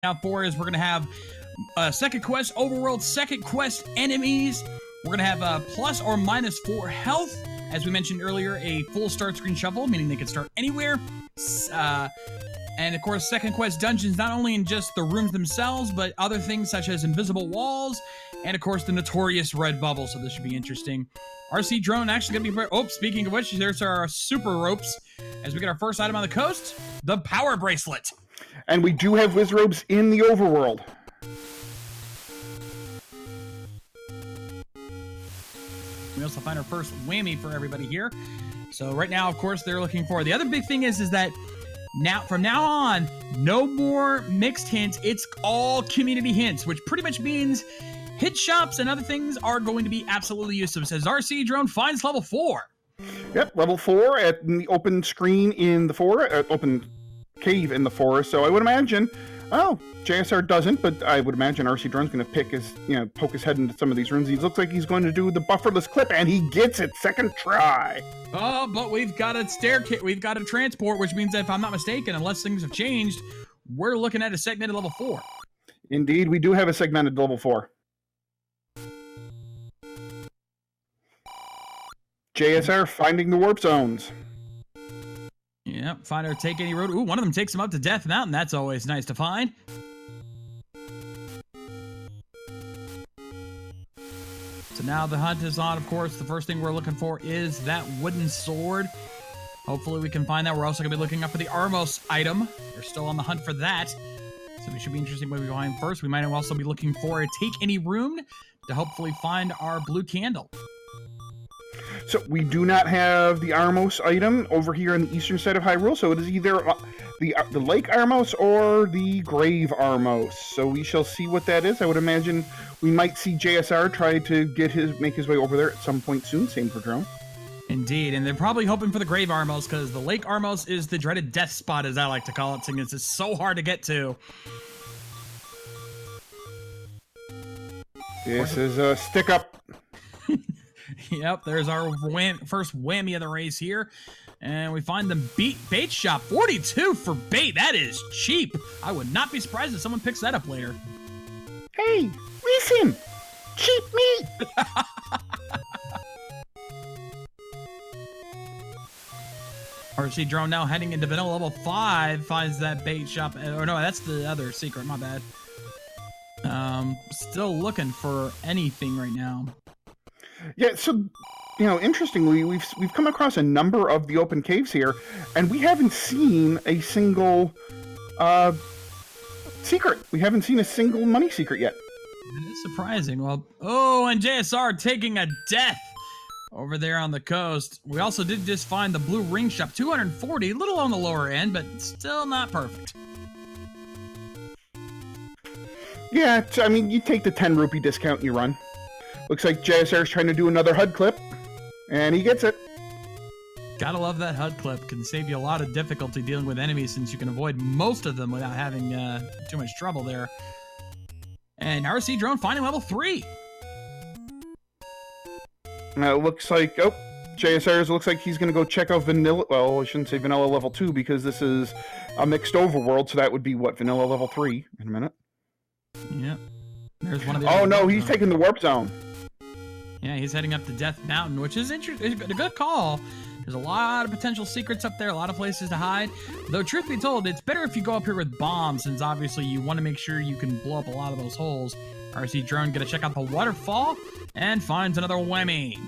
out for is we're going to have second quest, overworld, second quest enemies. We're going to have plus or minus 4 health. As we mentioned earlier, a full start screen shuffle, meaning they can start anywhere. And of course, second quest dungeons, not only in just the rooms themselves, but other things such as invisible walls, and of course, the notorious red bubble. So this should be interesting. RC drone actually gonna be, oh, speaking of which, there's our super ropes. As we get our first item on the coast, the power bracelet. And we do have whiz robes in the overworld. We also find our first whammy for everybody here. So right now, of course, they're looking for, the other big thing is that now, from now on, no more mixed hints. It's all community hints, which pretty much means hit shops and other things are going to be absolutely useless. As RC drone finds level 4. Yep, level 4 at the open screen in the forest, open cave in the forest. So I would imagine, oh, JSR doesn't, but I would imagine RC drone's going to pick his, poke his head into some of these rooms. He looks like he's going to do the bufferless clip, and he gets it second try. Oh, but we've got a staircase, we've got a transport, which means that if I'm not mistaken, unless things have changed, we're looking at a segmented level 4. Indeed, we do have a segmented level 4. JSR finding the warp zones. Yep, find or take any road. Ooh, one of them takes him up to Death Mountain. That's always nice to find. So now the hunt is on, of course. The first thing we're looking for is that wooden sword. Hopefully we can find that. We're also going to be looking up for the Armos item. We're still on the hunt for that. So it should be interesting what we find first. We might also be looking for a take any room to hopefully find our blue candle. So we do not have the Armos item over here on the eastern side of Hyrule, so it is either the Lake Armos or the Grave Armos. So we shall see what that is. I would imagine we might see JSR try to make his way over there at some point soon. Same for Drone. Indeed, and they're probably hoping for the Grave Armos, because the Lake Armos is the dreaded death spot, as I like to call it, since it's so hard to get to. This is a stick-up. Yep, there's our first whammy of the race here. And we find the bait shop. 42 for bait. That is cheap. I would not be surprised if someone picks that up later. Hey, listen! Cheap meat! RC drone now heading into vanilla level 5 finds that bait shop. Or no, that's the other secret. My bad. Still looking for anything right now. Yeah, so, interestingly, we've come across a number of the open caves here, and we haven't seen a single secret. We haven't seen a single money secret yet. That is surprising. Well, oh, and JSR taking a death over there on the coast. We also did just find the blue ring shop. 240, a little on the lower end, but still not perfect. Yeah, you take the 10 rupee discount and you run. Looks like JSR is trying to do another HUD clip, and he gets it. Gotta love that HUD clip. Can save you a lot of difficulty dealing with enemies, since you can avoid most of them without having too much trouble there. And RC drone finding level 3. Now it looks like, JSR looks like he's going to go check out vanilla. Well, I shouldn't say vanilla level 2, because this is a mixed overworld, so that would be what, vanilla level 3 in a minute. Yep. There's one of the. Oh no, he's taking the warp zone. Yeah, he's heading up to Death Mountain, which is interesting. A good call. There's a lot of potential secrets up there, a lot of places to hide. Though, truth be told, it's better if you go up here with bombs, since obviously you want to make sure you can blow up a lot of those holes. RC drone gonna check out the waterfall and finds another whammy.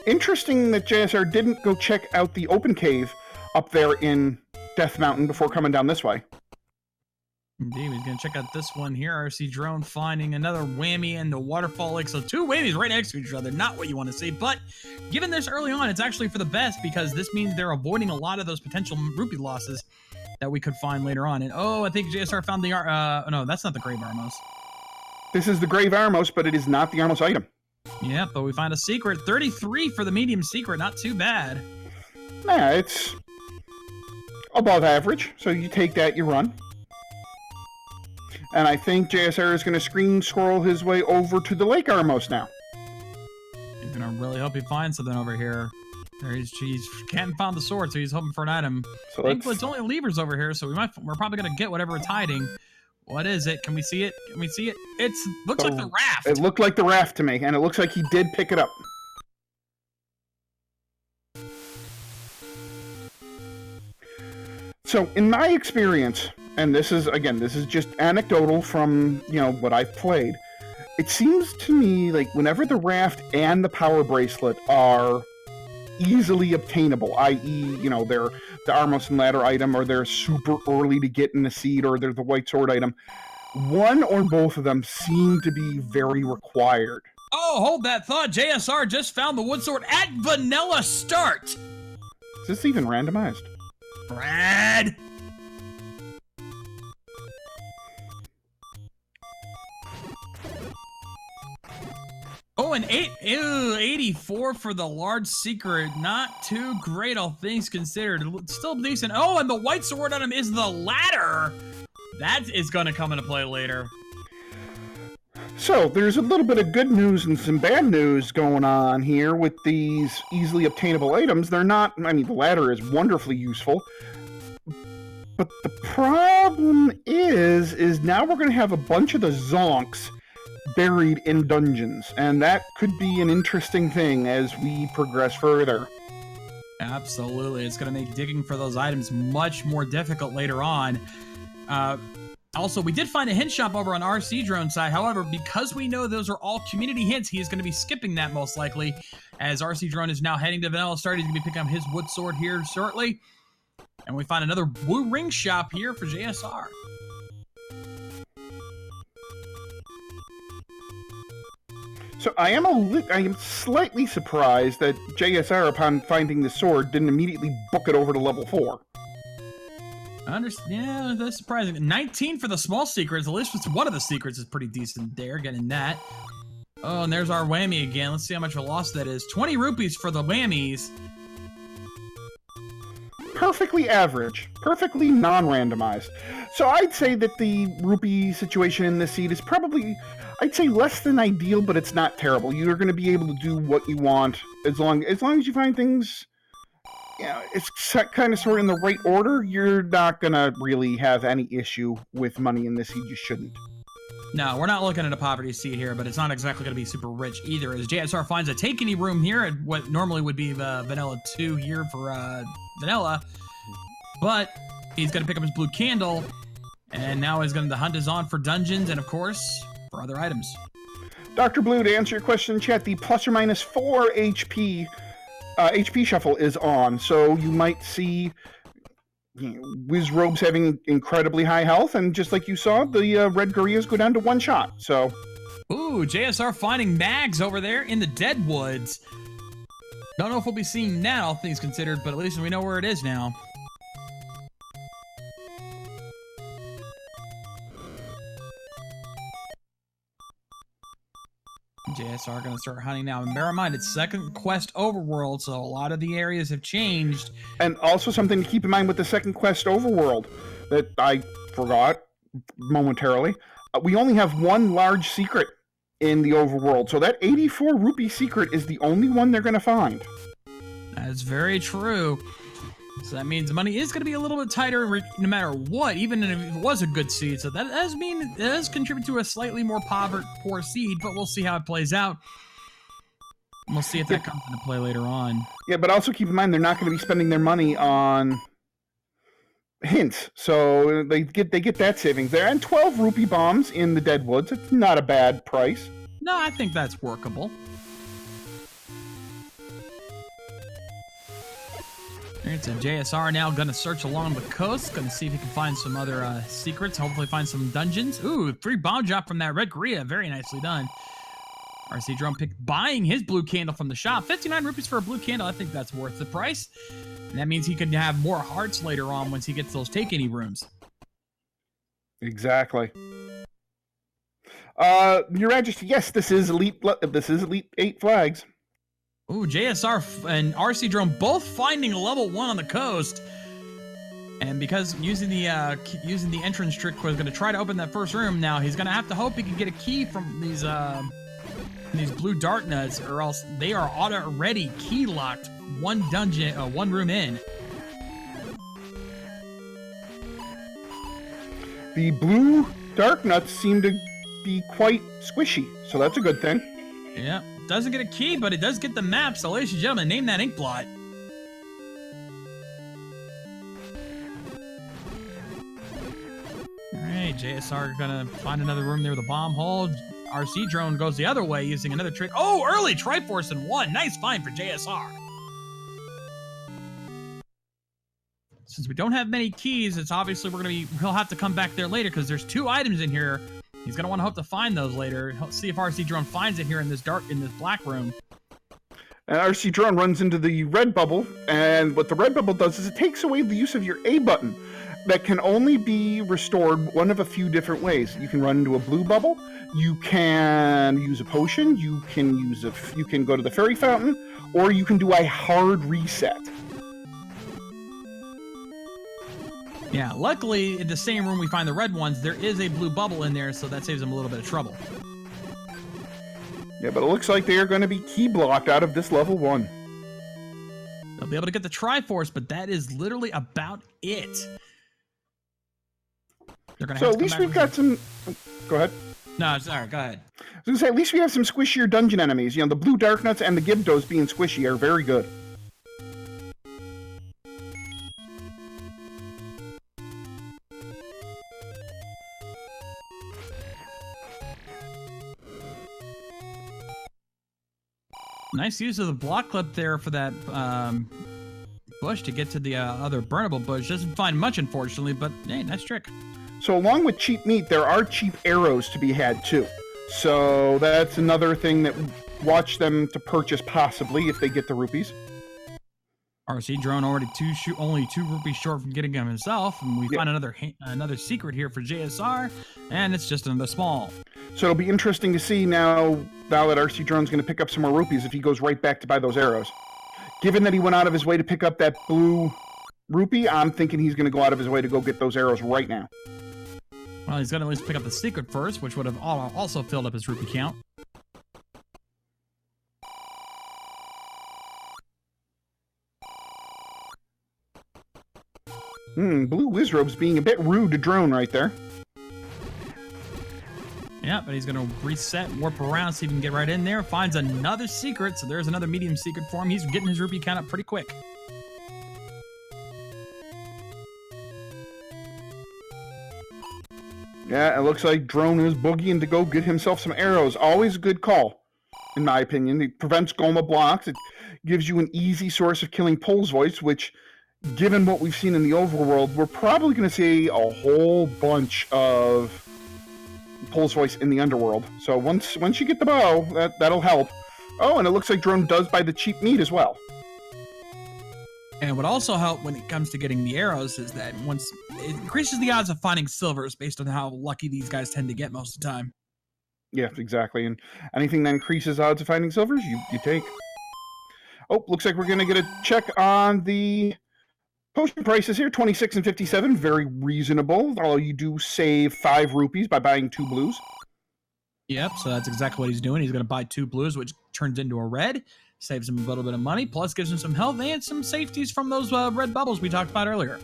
Interesting that JSR didn't go check out the open cave up there in Death Mountain before coming down this way. Indeed, he's going to check out this one here. RC drone finding another whammy in the waterfall lake. So 2 whammies right next to each other. Not what you want to see. But given this early on, it's actually for the best, because this means they're avoiding a lot of those potential rupee losses that we could find later on. And oh, I think JSR found the... no, that's not the Grave Armos. This is the Grave Armos, but it is not the Armos item. Yeah, but we find a secret. 33 for the medium secret. Not too bad. Yeah, it's above average. So you take that, you run. And I think JSR is going to screen scroll his way over to the Lake Armos now. He's going to really hope he finds something over here. There he's can't find the sword, so he's hoping for an item. So it's only levers over here, so we're probably going to get whatever it's hiding. What is it? Can we see it? Can we see it? Looks like the raft. It looked like the raft to me, and it looks like he did pick it up. So, in my experience, and this is just anecdotal from, what I've played, it seems to me like whenever the raft and the power bracelet are easily obtainable, i.e., they're the Armos and Ladder item, or they're super early to get in the seed, or they're the White Sword item, one or both of them seem to be very required. Oh, hold that thought. JSR just found the Wood Sword at Vanilla Start. Is this even randomized? Brad! Oh, an 84 for the large secret. Not too great, all things considered. Still decent. Oh, and the White Sword item is the ladder. That is going to come into play later. So, there's a little bit of good news and some bad news going on here with these easily obtainable items. They're not, the ladder is wonderfully useful. But the problem is now we're going to have a bunch of the zonks buried in dungeons, and that could be an interesting thing as we progress further. Absolutely. It's going to make digging for those items much more difficult later on. Also, we did find a hint shop over on rcdrone side. However, because we know those are all community hints, he is going to be skipping that most likely, as rcdrone is now heading to Vanilla Start. He's going to be picking up his Wood Sword here shortly. And we find another blue ring shop here for JSR. So I am slightly surprised that JSR, upon finding the sword, didn't immediately book it over to level 4. I understand. Yeah, that's surprising. 19 for the small secrets. At least one of the secrets is pretty decent there, getting that. Oh, and there's our whammy again. Let's see how much of a loss that is. 20 rupees for the whammies. Perfectly average. Perfectly non-randomized. So I'd say that the rupee situation in this seed is probably, I'd say, less than ideal, but it's not terrible. You're going to be able to do what you want as long as you find things, it's kind of sort of in the right order. You're not going to really have any issue with money in this seed. You shouldn't. No, we're not looking at a poverty seed here, but it's not exactly going to be super rich either, as JSR finds a take any room here at what normally would be the Vanilla 2 here for Vanilla, but he's going to pick up his blue candle, and now the hunt is on for dungeons and, of course, for other items. Dr. Blue, to answer your question in chat, the plus or minus 4 HP shuffle is on, so you might see Wiz Robes having incredibly high health, and just like you saw, the red Gorillas go down to 1 shot, so... Ooh, JSR finding mags over there in the Deadwoods. Don't know if we'll be seeing that, all things considered, but at least we know where it is now. JSR going to start hunting now. And bear in mind, it's second quest overworld, so a lot of the areas have changed. And also something to keep in mind with the second quest overworld that I forgot momentarily. We only have one large secret in the overworld, so that 84 rupee secret is the only one they're going to find. That's very true. So that means money is going to be a little bit tighter no matter what, even if it was a good seed. So that does contribute to a slightly more poor seed, but we'll see how it plays out. We'll see if that comes into play later on. Yeah, but also keep in mind they're not going to be spending their money on hints, so they get that savings there. And 12 rupee bombs in the Deadwoods. It's not a bad price. No, I think that's workable. Alright, so JSR now going to search along the coast. Going to see if he can find some other secrets. Hopefully find some dungeons. Ooh, 3 bomb drop from that red Korea. Very nicely done. rcdrone buying his blue candle from the shop. 59 rupees for a blue candle. I think that's worth the price. And that means he can have more hearts later on once he gets those take any rooms. Exactly. Your Majesty, yes, this is Elite 8 flags. Ooh, JSR and rcdrone both finding a level 1 on the coast. And because using the entrance trick was going to try to open that first room, now he's going to have to hope he can get a key from these blue dart nuts, or else they are already key locked one room in. The blue dark nuts seem to be quite squishy, so that's a good thing. Yeah, doesn't get a key, but it does get the map. So, ladies and gentlemen, name that ink blot. All right, JSR gonna find another room there with a bomb hole. RC drone goes the other way using another trick. Oh, early Triforce in one. Nice find for JSR. Since we don't have many keys, it's obviously he'll have to come back there later because there's 2 items in here. He's gonna want to hope to find those later. He'll see if RC drone finds it here in this black room. And RC drone runs into the red bubble, and what the red bubble does is it takes away the use of your A button. That can only be restored one of a few different ways. You can run into a blue bubble. You can use a potion. You can go to the fairy fountain, or you can do a hard reset. Yeah, luckily in the same room we find the red ones, there is a blue bubble in there, so that saves them a little bit of trouble. Yeah, but it looks like they are going to be key blocked out of this level 1. They'll be able to get the Triforce, but that is literally about it. So at least we've got some... Go ahead. No, sorry, go ahead. I was going to say, at least we have some squishier dungeon enemies. You know, the blue dark nuts and the Gibdos being squishy are very good. Nice use of the block clip there for that bush to get to the other burnable bush. Doesn't find much, unfortunately, but hey, nice trick. So along with cheap meat, there are cheap arrows to be had too. So that's another thing that watch them to purchase possibly if they get the rupees. RC drone already only 2 rupees short from getting them himself, and we find another secret here for JSR, and it's just another small. So it'll be interesting to see now that RC drone's going to pick up some more rupees if he goes right back to buy those arrows. Given that he went out of his way to pick up that blue rupee, I'm thinking he's going to go out of his way to go get those arrows right now. Well, he's going to at least pick up the secret first, which would have also filled up his rupee count. Blue Wizrobe's being a bit rude to drone right there. Yeah, but he's going to reset, warp around, see if he can get right in there. Finds another secret, so there's another medium secret for him. He's getting his rupee count up pretty quick. Yeah, it looks like drone is boogieing to go get himself some arrows. Always a good call, in my opinion. It prevents Goma blocks. It gives you an easy source of killing Pole's Voice, which, given what we've seen in the overworld, we're probably going to see a whole bunch of Pole's Voice in the underworld. So once you get the bow, that'll help. Oh, and it looks like drone does buy the cheap meat as well. And what also help when it comes to getting the arrows is that once it increases the odds of finding silvers based on how lucky these guys tend to get most of the time. Yeah, exactly. And anything that increases odds of finding silvers, you take. Oh, looks like we're going to get a check on the potion prices here. 26 and 57, very reasonable. Although you do save 5 rupees by buying 2 blues. Yep, so that's exactly what he's doing. He's going to buy 2 blues, which turns into a red. Saves him a little bit of money, plus gives him some health and some safeties from those red bubbles we talked about earlier.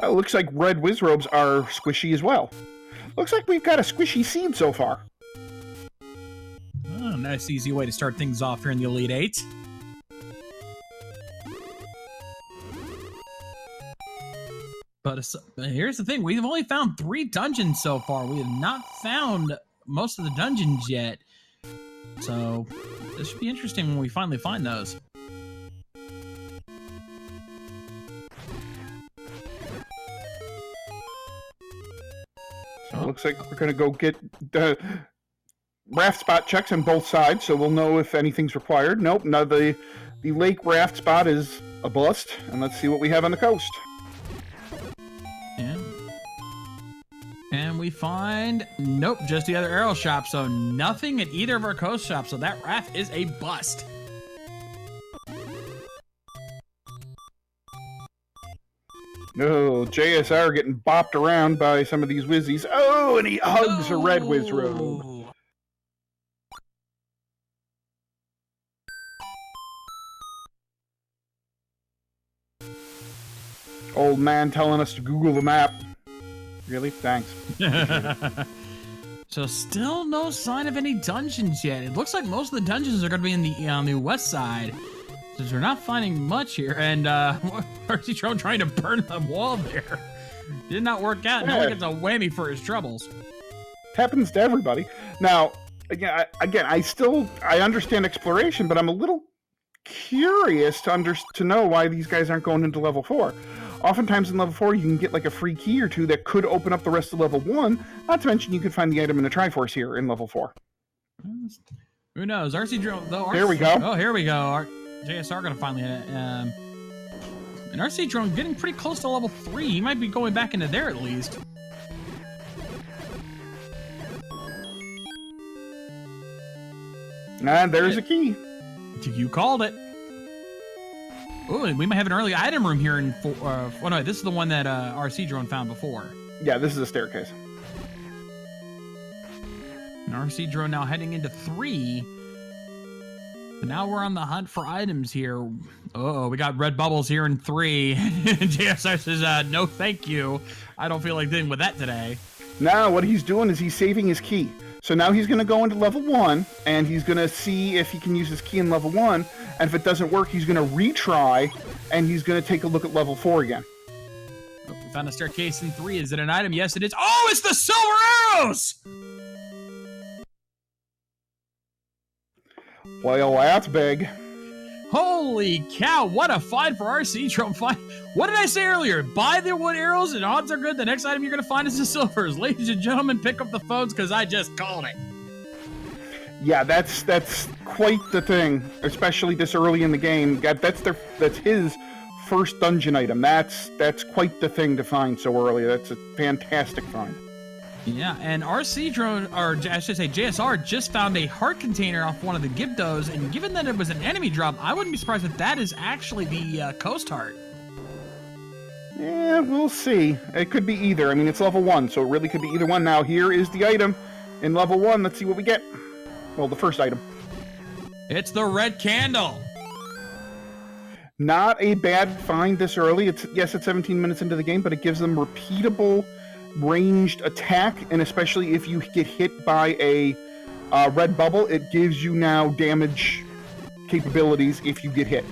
Looks like red Wizrobes are squishy as well. Looks like we've got a squishy seed so far. Oh, nice easy way to start things off here in the Elite 8. But here's the thing. We've only found 3 dungeons so far. We have not found most of the dungeons yet. So this should be interesting when we finally find those. So it looks like we're going to go get the raft spot checks on both sides, so we'll know if anything's required. Nope, no, the lake raft spot is a bust, and let's see what we have on the coast. Yeah. And we find, nope, just the other arrow shop, so nothing at either of our coast shops, so that raft is a bust. No, JSR getting bopped around by some of these Wizzies. Oh, and he hugs a red Wizrobe. Old man telling us to Google the map. Really? Thanks. So still no sign of any dungeons yet. It looks like most of the dungeons are going to be in the on the west side. Since we're not finding much here. And rcdrone trying to burn the wall there. Did not work out. No one gets a whammy for his troubles. Happens to everybody. Now, again, I understand exploration, but I'm a little curious to know why these guys aren't going into level 4. Oftentimes in level 4, you can get like a free key or two that could open up the rest of level 1. Not to mention you could find the item in the Triforce here in level 4. Who knows? rcdrone, though. Here we go. Oh, here we go. JSR gonna finally hit it. And rcdrone getting pretty close to level 3. He might be going back into there at least. And there's a key. You called it. Oh, and we might have an early item room here in... oh, no, this is the one that rcdrone found before. Yeah, this is a staircase. And rcdrone now heading into 3. But now we're on the hunt for items here. Uh-oh, we got red bubbles here in 3. JSR says, no thank you. I don't feel like dealing with that today. Now what he's doing is he's saving his key. So now he's going to go into level 1, and he's going to see if he can use his key in level 1, and if it doesn't work, he's going to retry, and he's going to take a look at level 4 again. Oh, we found a staircase in 3. Is it an item? Yes, it is. Oh, it's the silver arrows! Well, that's big. Holy cow, what a find for rcdrone. What did I say earlier? Buy the wood arrows and odds are good. The next item you're going to find is the silvers. Ladies and gentlemen, pick up the phones because I just called it. Yeah, that's quite the thing, especially this early in the game. That's his first dungeon item. That's quite the thing to find so early. That's a fantastic find. Yeah, and rcdrone, or I should say JSR, just found a heart container off one of the Gibdos, and given that it was an enemy drop, I wouldn't be surprised if that is actually the Coast Heart. Yeah, we'll see. It could be either. I mean, it's level 1, so it really could be either one. Now, here is the item in level 1. Let's see what we get. Well, the first item. It's the red candle. Not a bad find this early. It's 17 minutes into the game, but it gives them repeatable ranged attack, and especially if you get hit by a red bubble, it gives you now damage capabilities if you get hit.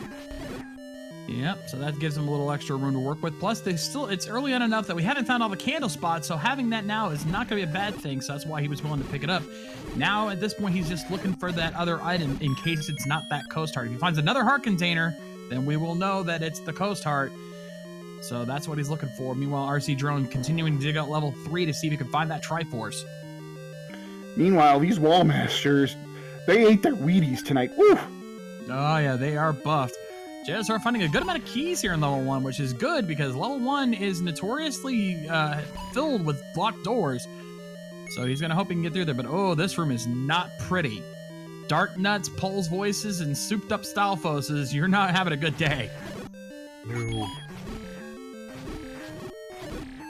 Yep, so that gives them a little extra room to work with. Plus, it's early on enough that we haven't found all the candle spots, so having that now is not going to be a bad thing, so that's why he was willing to pick it up. Now, at this point, he's just looking for that other item in case it's not that Coast Heart. If he finds another heart container, then we will know that it's the Coast Heart. So that's what he's looking for. Meanwhile, rcdrone continuing to dig out level 3 to see if he can find that Triforce. Meanwhile, these wall masters, they ate their Wheaties tonight. Woo! Oh yeah, they are buffed. JSR finding a good amount of keys here in level 1, which is good because level 1 is notoriously filled with locked doors. So he's going to hope he can get through there. But oh, this room is not pretty. Dark nuts, Poles voices, and souped up Stylefoses. You're not having a good day. No.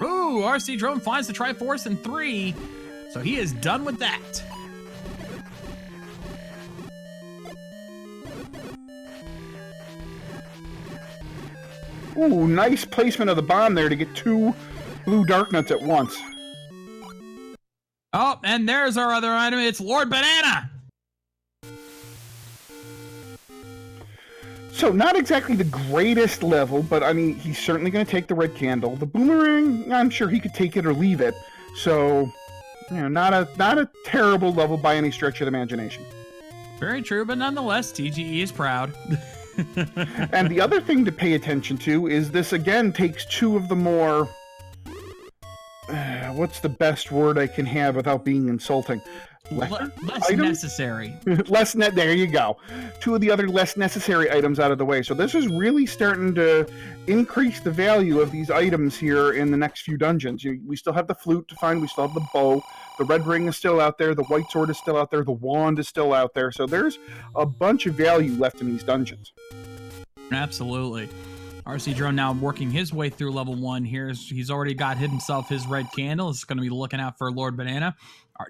Ooh, rcdrone finds the Triforce in 3. So he is done with that. Ooh, nice placement of the bomb there to get 2 blue dark nuts at once. Oh, and there's our other item. It's Lord Banana. So not exactly the greatest level, but I mean, he's certainly going to take the red candle. The boomerang, I'm sure he could take it or leave it. So, you know, not a terrible level by any stretch of the imagination. Very true, but nonetheless, TGE is proud. And the other thing to pay attention to is this again takes 2 of the more... what's the best word I can have without being insulting? Less necessary. There you go. 2 of the other less necessary items out of the way. So this is really starting to increase the value of these items here in the next few dungeons. We still have the flute to find. We still have the bow. The red ring is still out there. The white sword is still out there. The wand is still out there. So there's a bunch of value left in these dungeons. Absolutely. rcdrone now working his way through level 1 here. He's already got himself his red candle. He's going to be looking out for Lord Banana.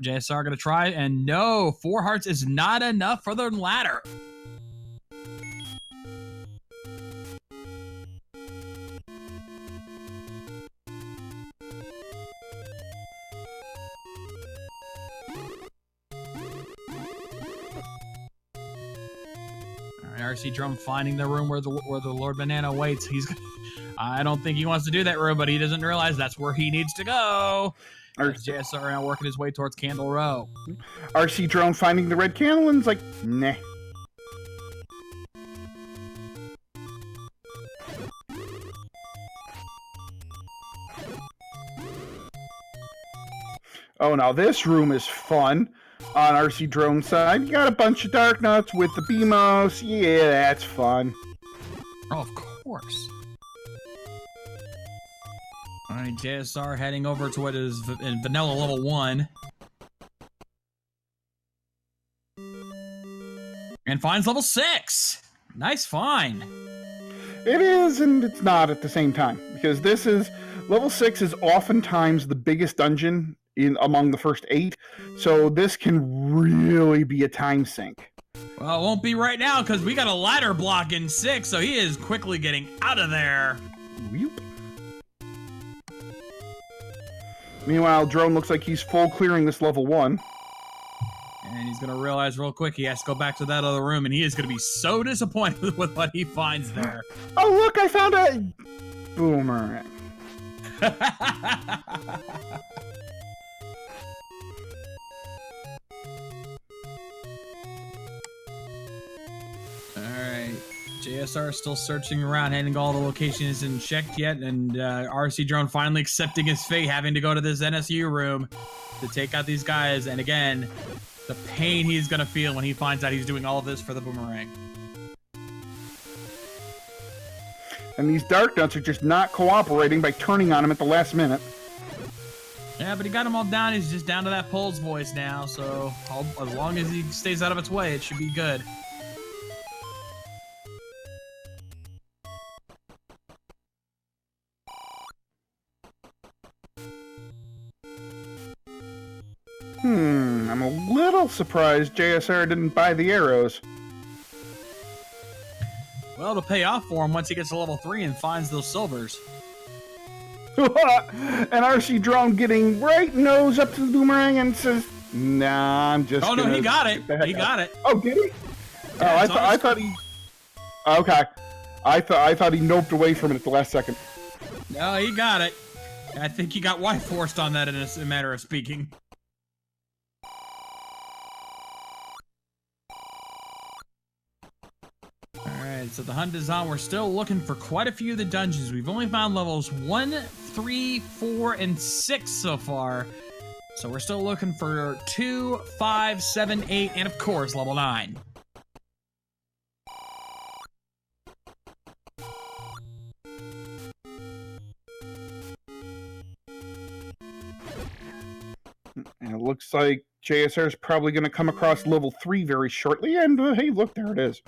JSR going to try, and no, 4 hearts is not enough for the ladder. And RC Drum finding the room where the Lord Banana waits. I don't think he wants to do that room, but he doesn't realize that's where he needs to go. JSR now working his way towards Candle Row. RC Drone finding the red candle and's like, nah. Oh, now this room is fun. On RC Drone side, you got a bunch of Dark Nuts with the BMOS. Yeah, that's fun. Oh, of course. All right, JSR heading over to what is in vanilla level 1. And finds level 6. Nice find. It is, and it's not at the same time. Because this is, level 6 is oftentimes the biggest dungeon among the first 8. So this can really be a time sink. Well, it won't be right now, because we got a ladder block in 6, so he is quickly getting out of there. Whoop. Meanwhile, Drone looks like he's full clearing this level 1. And he's going to realize real quick he has to go back to that other room, and he is going to be so disappointed with what he finds there. Oh, look, I found a boomerang. Alright, JSR is still searching around, having all the locations isn't checked yet, and RC Drone finally accepting his fate, having to go to this NSU room to take out these guys, and again, the pain he's gonna feel when he finds out he's doing all of this for the boomerang. And these Dark Nuts are just not cooperating by turning on him at the last minute. Yeah, but he got them all down, he's just down to that Pole's voice now, so as long as he stays out of its way, it should be good. I'm a little surprised JSR didn't buy the arrows. Well, it'll pay off for him once he gets to level 3 and finds those silvers. And RC Drone getting right nose up to the boomerang and says, nah, I'm just no, he got it. He got it. Oh, did he? Yeah, oh, I thought he... Okay. I thought he noped away from it at the last second. No, he got it. I think he got Y-forced on that in a matter of speaking. Alright, so the hunt is on. We're still looking for quite a few of the dungeons. We've only found levels 1, 3, 4, and 6 so far. So we're still looking for 2, 5, 7, 8, and of course, level 9. And it looks like JSR is probably going to come across level 3 very shortly. And hey, look, there it is.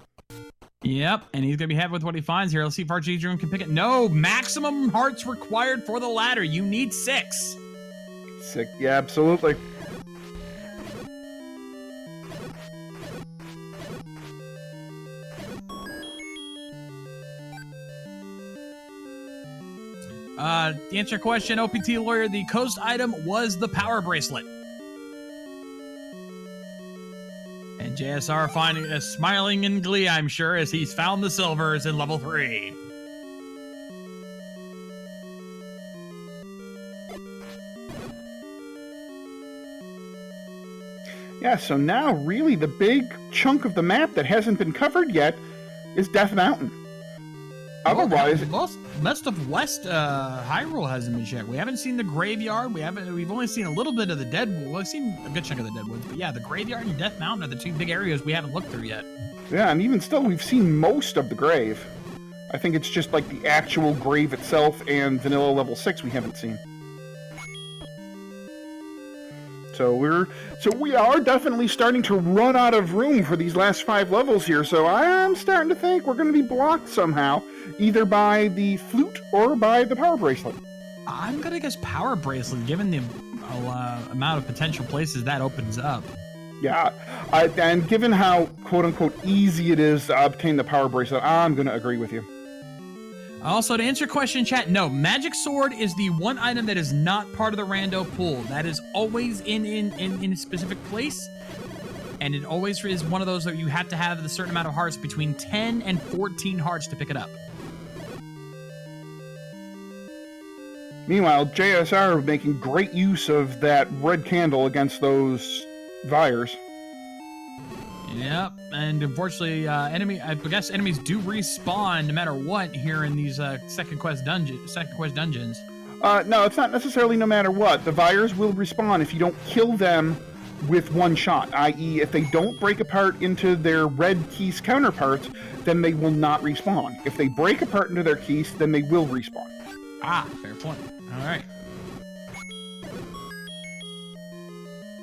Yep, and he's going to be happy with what he finds here. Let's see if RC Drone can pick it. No, maximum hearts required for the ladder. You need 6. Sick. Yeah, absolutely. To answer your question, OPT Lawyer, the coast item was the power bracelet. And JSR finding smiling in glee, I'm sure, as he's found the silvers in level 3. Yeah, so now really the big chunk of the map that hasn't been covered yet is Death Mountain. Otherwise, most of West Hyrule hasn't been checked. We haven't seen the graveyard. We've only seen a little bit of the Deadwood. Well, we've seen a good chunk of the Deadwoods, but yeah, the graveyard and Death Mountain are the 2 big areas we haven't looked through yet. Yeah, and even still, we've seen most of the grave. I think it's just like the actual grave itself and vanilla level 6 we haven't seen. So we are definitely starting to run out of room for these last 5 levels here. So I'm starting to think we're going to be blocked somehow, either by the flute or by the power bracelet. I'm gonna guess power bracelet, given the amount of potential places that opens up. Yeah, and given how quote-unquote easy it is to obtain the power bracelet, I'm going to agree with you. Also, to answer your question, chat, no, Magic Sword is the one item that is not part of the rando pool. That is always in a specific place. and it always is one of those that you have to have a certain amount of hearts, between 10 and 14 hearts to pick it up. Meanwhile, JSR making great use of that red candle against those Vyres. Yep, and unfortunately, I guess enemies do respawn no matter what here in these second quest dungeons. No, it's not necessarily no matter what. The Vyres will respawn if you don't kill them with one shot, i.e. if they don't break apart into their red Keese counterparts, then they will not respawn. If they break apart into their Keese, then they will respawn. Ah, fair point. All right.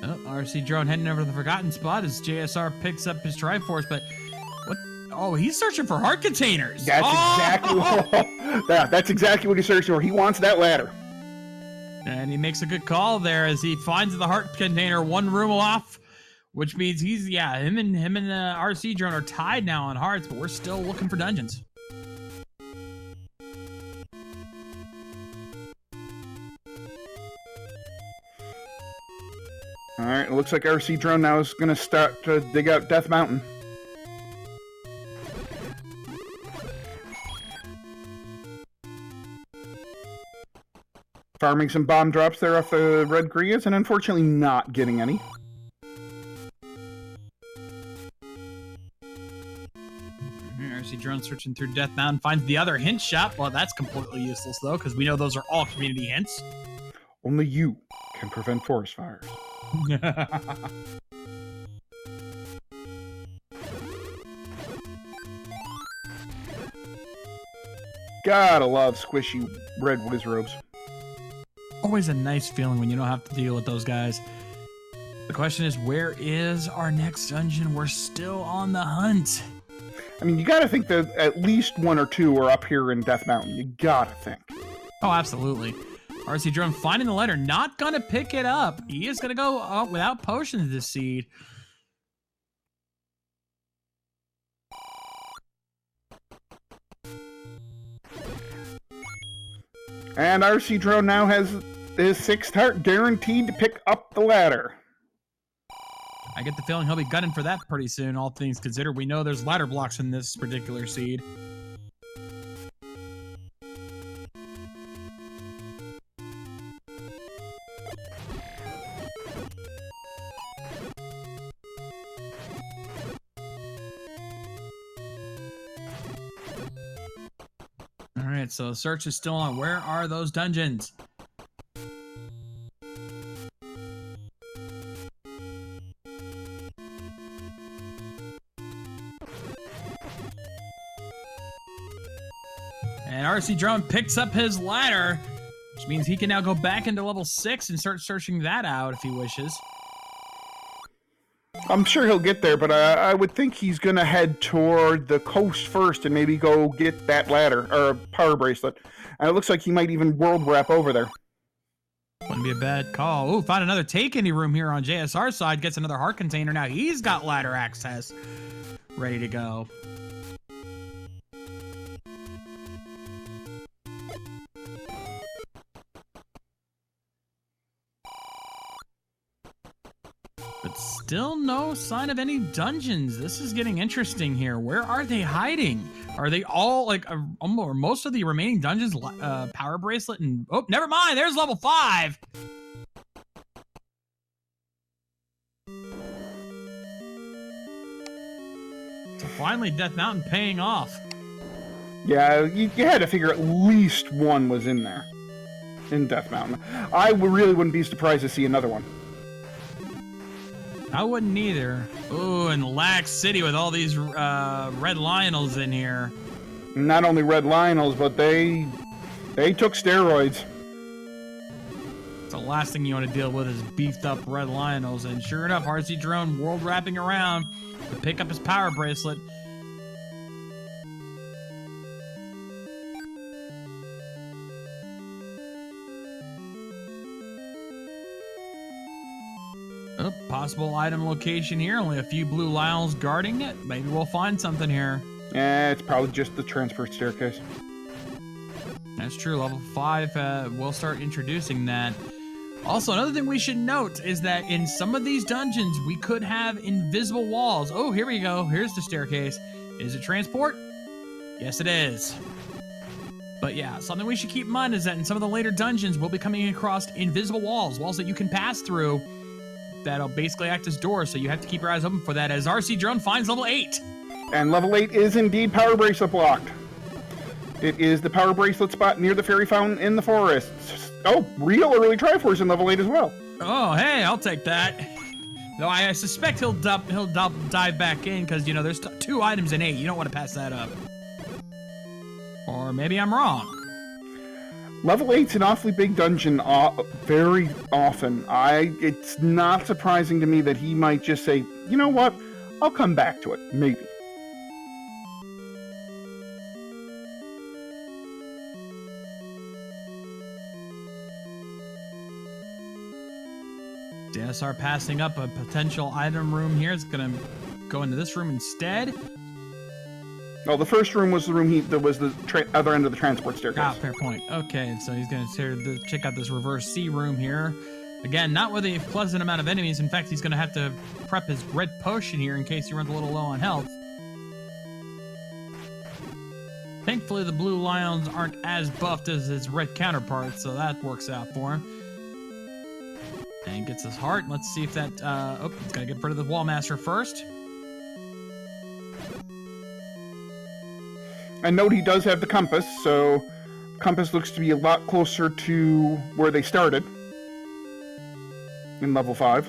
Oh, RC drone heading over to the forgotten spot as JSR picks up his Triforce, but what? Oh, he's searching for heart containers. That's exactly what he's searching for. He wants that ladder. And he makes a good call there as he finds the heart container one room off, which means him and RC drone are tied now on hearts, but we're still looking for dungeons. Alright, it looks like RC Drone now is going to start to dig out Death Mountain. Farming some bomb drops there off the red Grias, and unfortunately not getting any. RC Drone searching through Death Mountain, finds the other hint shop. Well, that's completely useless, though, because we know those are all community hints. Only you can prevent forest fires. Gotta love squishy red Wizrobes. Always a nice feeling when you don't have to deal with those guys. The question is, where is our next dungeon? We're still on the hunt. I mean, you gotta think that at least one or two are up here in Death Mountain. You gotta think. Oh, absolutely. RC Drone finding the letter, not gonna pick it up. He is gonna go without potions this seed. And RC Drone now has his 6th heart guaranteed to pick up the ladder. I get the feeling he'll be gunning for that pretty soon, all things considered. We know there's ladder blocks in this particular seed. Alright, so search is still on. Where are those dungeons? And RC Drone picks up his ladder, which means he can now go back into level 6 and start searching that out if he wishes. I'm sure he'll get there, but I would think he's going to head toward the coast first and maybe go get that ladder, or power bracelet. And it looks like he might even world wrap over there. Wouldn't be a bad call. Ooh, found another take any room here on JSR side. Gets another heart container. Now he's got ladder access ready to go. But still no sign of any dungeons. This is getting interesting here. Where are they hiding? Are they all like, or most of the remaining dungeons, power bracelet and, oh, never mind. There's level 5. So finally Death Mountain paying off. Yeah, you had to figure at least one was in there. In Death Mountain. I really wouldn't be surprised to see another one. I wouldn't either. Ooh, and Lax City with all these red Lionels in here. Not only red Lionels, but they took steroids. The last thing you want to deal with is beefed up red Lionels. And sure enough, RC Drone world wrapping around to pick up his power bracelet. Oh, possible item location here. Only a few blue Lionels guarding it. Maybe we'll find something here. Yeah, it's probably just the transport staircase. That's true. Level 5, we'll start introducing that. Also, another thing we should note is that in some of these dungeons, we could have invisible walls. Oh, here we go. Here's the staircase. Is it transport? Yes, it is. But yeah, something we should keep in mind is that in some of the later dungeons, we'll be coming across invisible walls that you can pass through that'll basically act as doors, so you have to keep your eyes open for that as RC Drone finds level 8. And level 8 is indeed power bracelet blocked. It is the power bracelet spot near the fairy fountain in the forest. Oh, real early Triforce in level 8 as well. Oh, hey, I'll take that. Though I suspect he'll dive back in because, you know, there's 2 items in 8. You don't want to pass that up. Or maybe I'm wrong. Level 8's an awfully big dungeon very often. It's not surprising to me that he might just say, you know what, I'll come back to it, maybe. JSR passing up a potential item room here. It's going to go into this room instead. No, the first room was the room that was the other end of the transport staircase. Ah, fair point. Okay, so he's going to check out this reverse C room here. Again, not with a pleasant amount of enemies. In fact, he's going to have to prep his red potion here in case he runs a little low on health. Thankfully, the blue lions aren't as buffed as his red counterparts, so that works out for him. And gets his heart. Let's see if that... oh, he's got to get rid of the Wallmaster first. And note he does have the compass, so compass looks to be a lot closer to where they started in level 5.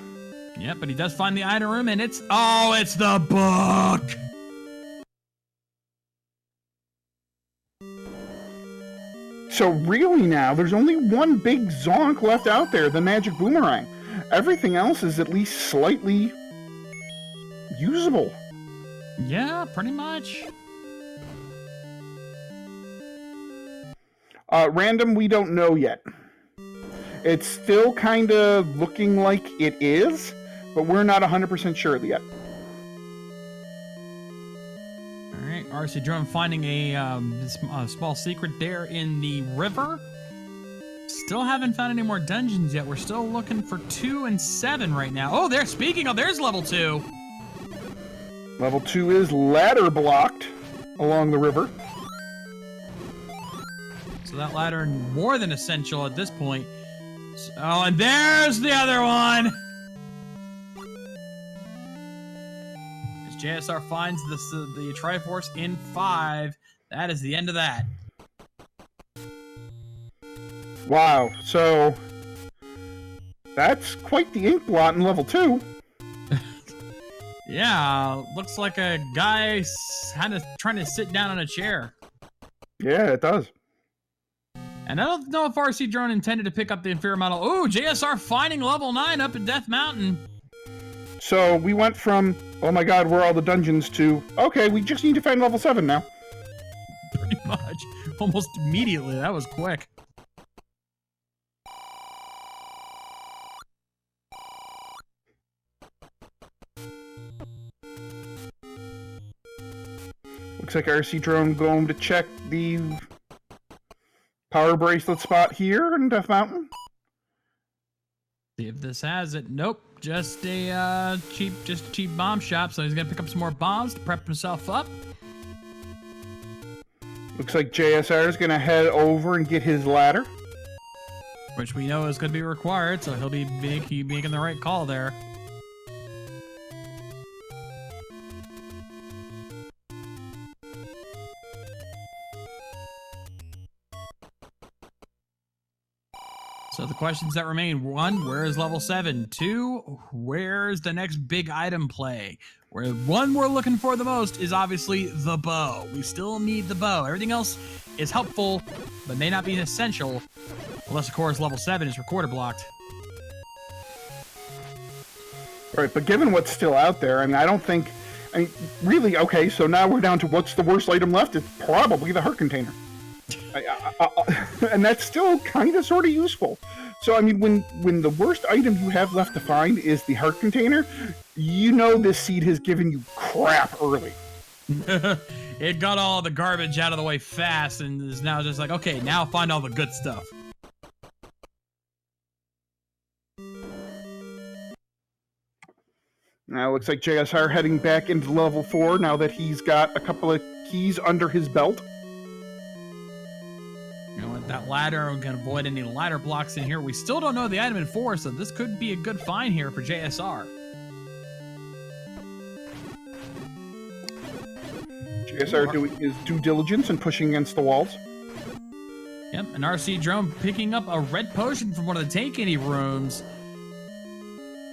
Yep, but he does find the item room, and it's... Oh, it's the book! So really now, there's only one big zonk left out there, the magic boomerang. Everything else is at least slightly usable. Yeah, pretty much. Random, we don't know yet. It's still kind of looking like it is, but we're not 100% sure yet. Alright, RC Drone finding a small secret there in the river. Still haven't found any more dungeons yet. We're still looking for 2 and 7 right now. Oh, there's level 2. Level 2 is ladder blocked along the river. So that ladder more than essential at this point. Oh, and there's the other one! As JSR finds the Triforce in 5, that is the end of that. Wow, so that's quite the ink blot in level 2. Yeah, looks like a guy kind of trying to sit down on a chair. Yeah, it does. And I don't know if RC Drone intended to pick up the inferior model. Ooh, JSR finding level 9 up in Death Mountain. So we went from, oh my god, where are all the dungeons, to, okay, we just need to find level 7 now. Pretty much. Almost immediately. That was quick. Looks like RC Drone going to check the power bracelet spot here in Death Mountain. See if this has it. Nope, just a cheap bomb shop. So he's gonna pick up some more bombs to prep himself up. Looks like JSR is gonna head over and get his ladder, which we know is gonna be required. So he'll be making the right call there. So the questions that remain: 1, where is level 7? 2, where's the next big item play? One we're looking for the most is obviously the bow. We still need the bow. Everything else is helpful, but may not be essential, unless of course level 7 is recorder blocked. Right, but given what's still out there, I mean, really, okay, so now we're down to what's the worst item left? It's probably the heart container. And that's still kind of sort of useful. So, I mean, when the worst item you have left to find is the heart container, you know this seed has given you crap early. It got all the garbage out of the way fast and is now just like, okay, now find all the good stuff. Now, looks like JSR heading back into level 4 now that he's got a couple of keys under his belt. You know, with that ladder, we can avoid any ladder blocks in here. We still don't know the item in 4, so this could be a good find here for JSR. JSR doing his due diligence and pushing against the walls. Yep, an RC drone picking up a red potion from one of the tank any rooms.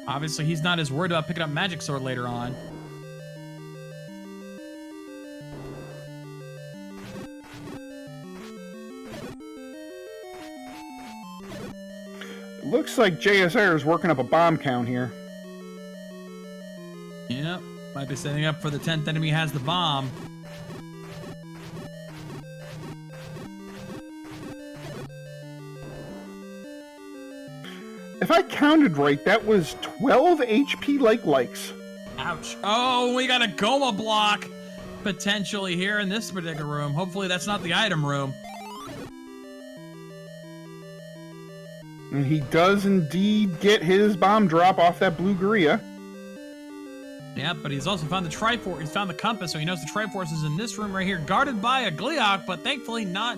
Obviously, he's not as worried about picking up magic sword later on. It looks like JSR is working up a bomb count here. Yep, might be setting up for the 10th enemy has the bomb. If I counted right, that was 12 HP likes. Ouch. Oh, we got a Goma block potentially here in this particular room. Hopefully that's not the item room. And he does indeed get his bomb drop off that blue Gorilla. Yeah, but he's also found the Triforce. He's found the compass, so he knows the Triforce is in this room right here, guarded by a Gleeok, but thankfully not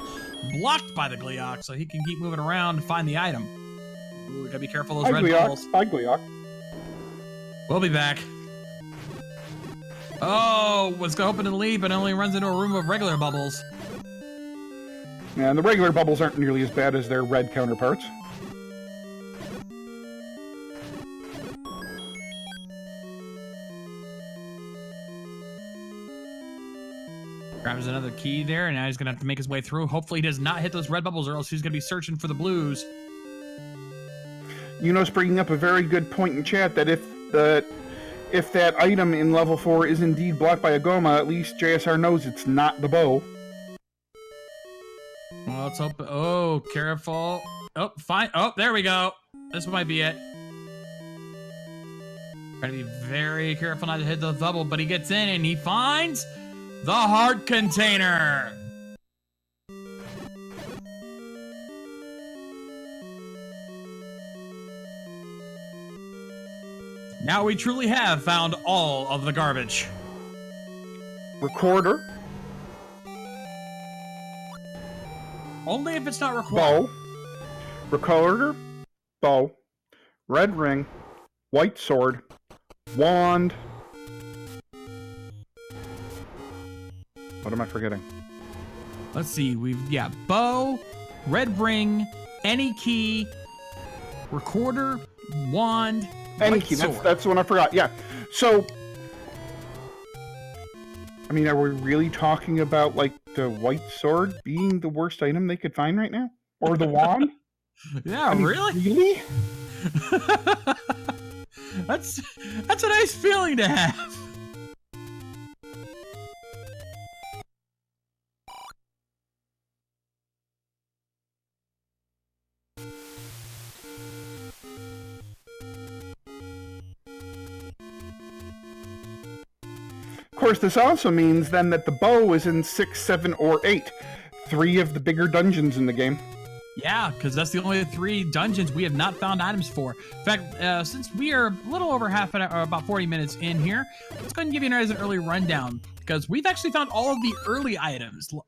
blocked by the Gleeok, so he can keep moving around and find the item. Ooh, we gotta be careful of those red bubbles. Hi, Gleeok. We'll be back. Oh, was gonna open and leave, but only runs into a room of regular bubbles. Yeah, and the regular bubbles aren't nearly as bad as their red counterparts. Grabs another key there, and now he's gonna have to make his way through. Hopefully he does not hit those red bubbles, or else he's gonna be searching for the blues. Yuno's bringing up a very good point in chat that if that item in level 4 is indeed blocked by a Goma, at least JSR knows it's not the bow. Well, let's hope. Oh, careful. Oh, fine. Oh, there we go. This might be it. Gotta be very careful not to hit the bubble, but he gets in and he finds the heart container. Now we truly have found all of the garbage. Recorder. Only if it's not required. Bow. Recorder. Bow. Red ring. White sword. Wand. What am I forgetting? Let's see. Yeah, bow, red ring, any key, recorder, wand, Any white key. sword. That's the one I forgot. Yeah. So, I mean, are we really talking about like the white sword being the worst item they could find right now, or the wand? Yeah, I mean, really? Really? That's a nice feeling to have. Of course, this also means then that the bow is in 6, 7, or 8. 3 of the bigger dungeons in the game. Yeah, because that's the only 3 dungeons we have not found items for. In fact, since we are a little over half an hour, about 40 minutes in here, let's go ahead and give you guys an early rundown, because we've actually found all of the early items. Of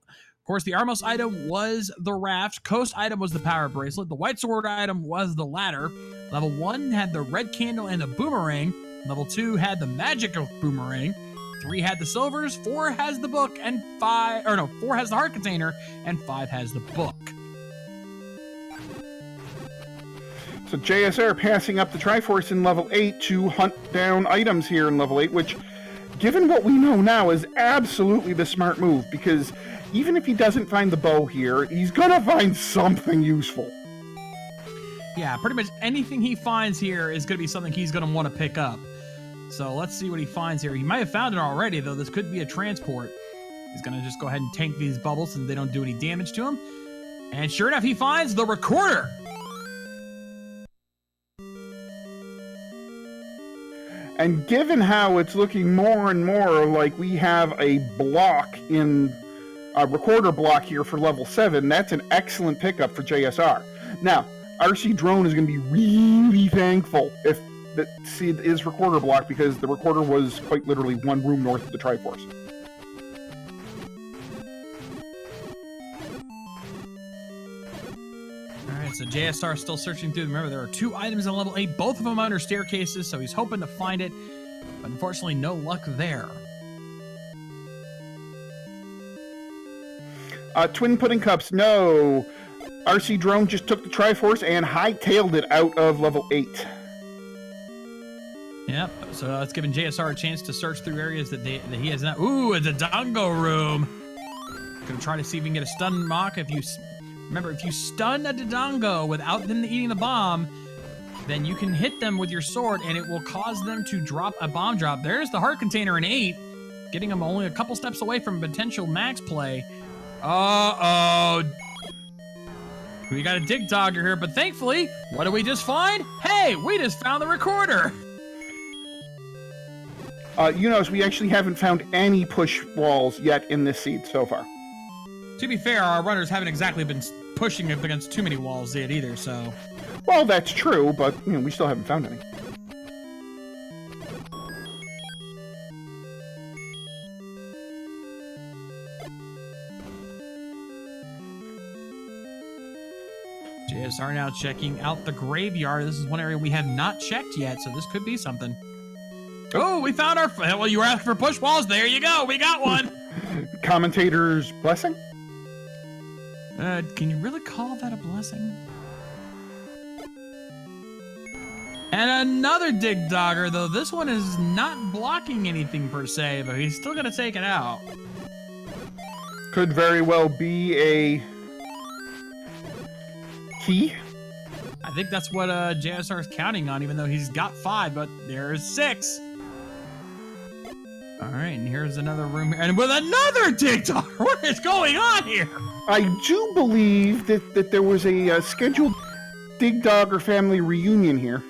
course, the Armos item was the raft, Coast item was the power bracelet, the White Sword item was the ladder, level 1 had the red candle and the boomerang, level 2 had the magic boomerang, 3 had the silvers, 4 has the book, and 4 has the heart container, and 5 has the book. So JSR passing up the Triforce in level 8 to hunt down items here in level 8, which, given what we know now, is absolutely the smart move, because even if he doesn't find the bow here, he's gonna find something useful. Yeah, pretty much anything he finds here is gonna be something he's gonna want to pick up. So let's see what he finds here. He might have found it already, though. This could be a transport. He's gonna just go ahead and tank these bubbles so they don't do any damage to him. And sure enough, he finds the recorder. And given how it's looking more and more like we have a block in a recorder block here for level 7, that's an excellent pickup for JSR. Now, RC Drone is going to be really thankful if that is recorder block, because the recorder was quite literally one room north of the Triforce. Alright, so JSR is still searching through. Remember, there are 2 items in level 8, both of them under staircases, so he's hoping to find it, but unfortunately no luck there. Twin Pudding Cups, no. RC Drone just took the Triforce and hightailed it out of level 8. Yep, so it's giving JSR a chance to search through areas that he has not. Ooh, it's a Dongo room. Gonna try to see if we can get a stun mock. Remember, if you stun a Dodongo without them eating the bomb, then you can hit them with your sword and it will cause them to drop a bomb drop. There's the heart container in 8, getting them only a couple steps away from potential max play. Uh-oh. We got a dig dogger here, but thankfully, what do we just find? Hey, we just found the recorder. You notice we actually haven't found any push walls yet in this seed so far. To be fair, our runners haven't exactly been pushing up against too many walls yet either, so... Well, that's true, but we still haven't found any. JSR now checking out the graveyard. This is one area we have not checked yet, so this could be something. Oh, we found our... Well, you were asking for push walls. There you go. We got one. Commentator's blessing? Can you really call that a blessing? And another dig dogger, though this one is not blocking anything per se, but he's still gonna take it out. Could very well be a key. I think that's what JSR is counting on, even though he's got 5, but there's 6. All right, and here's another room here, and with another dig dogger. What is going on here? I do believe that there was a scheduled Dig Dogger family reunion here.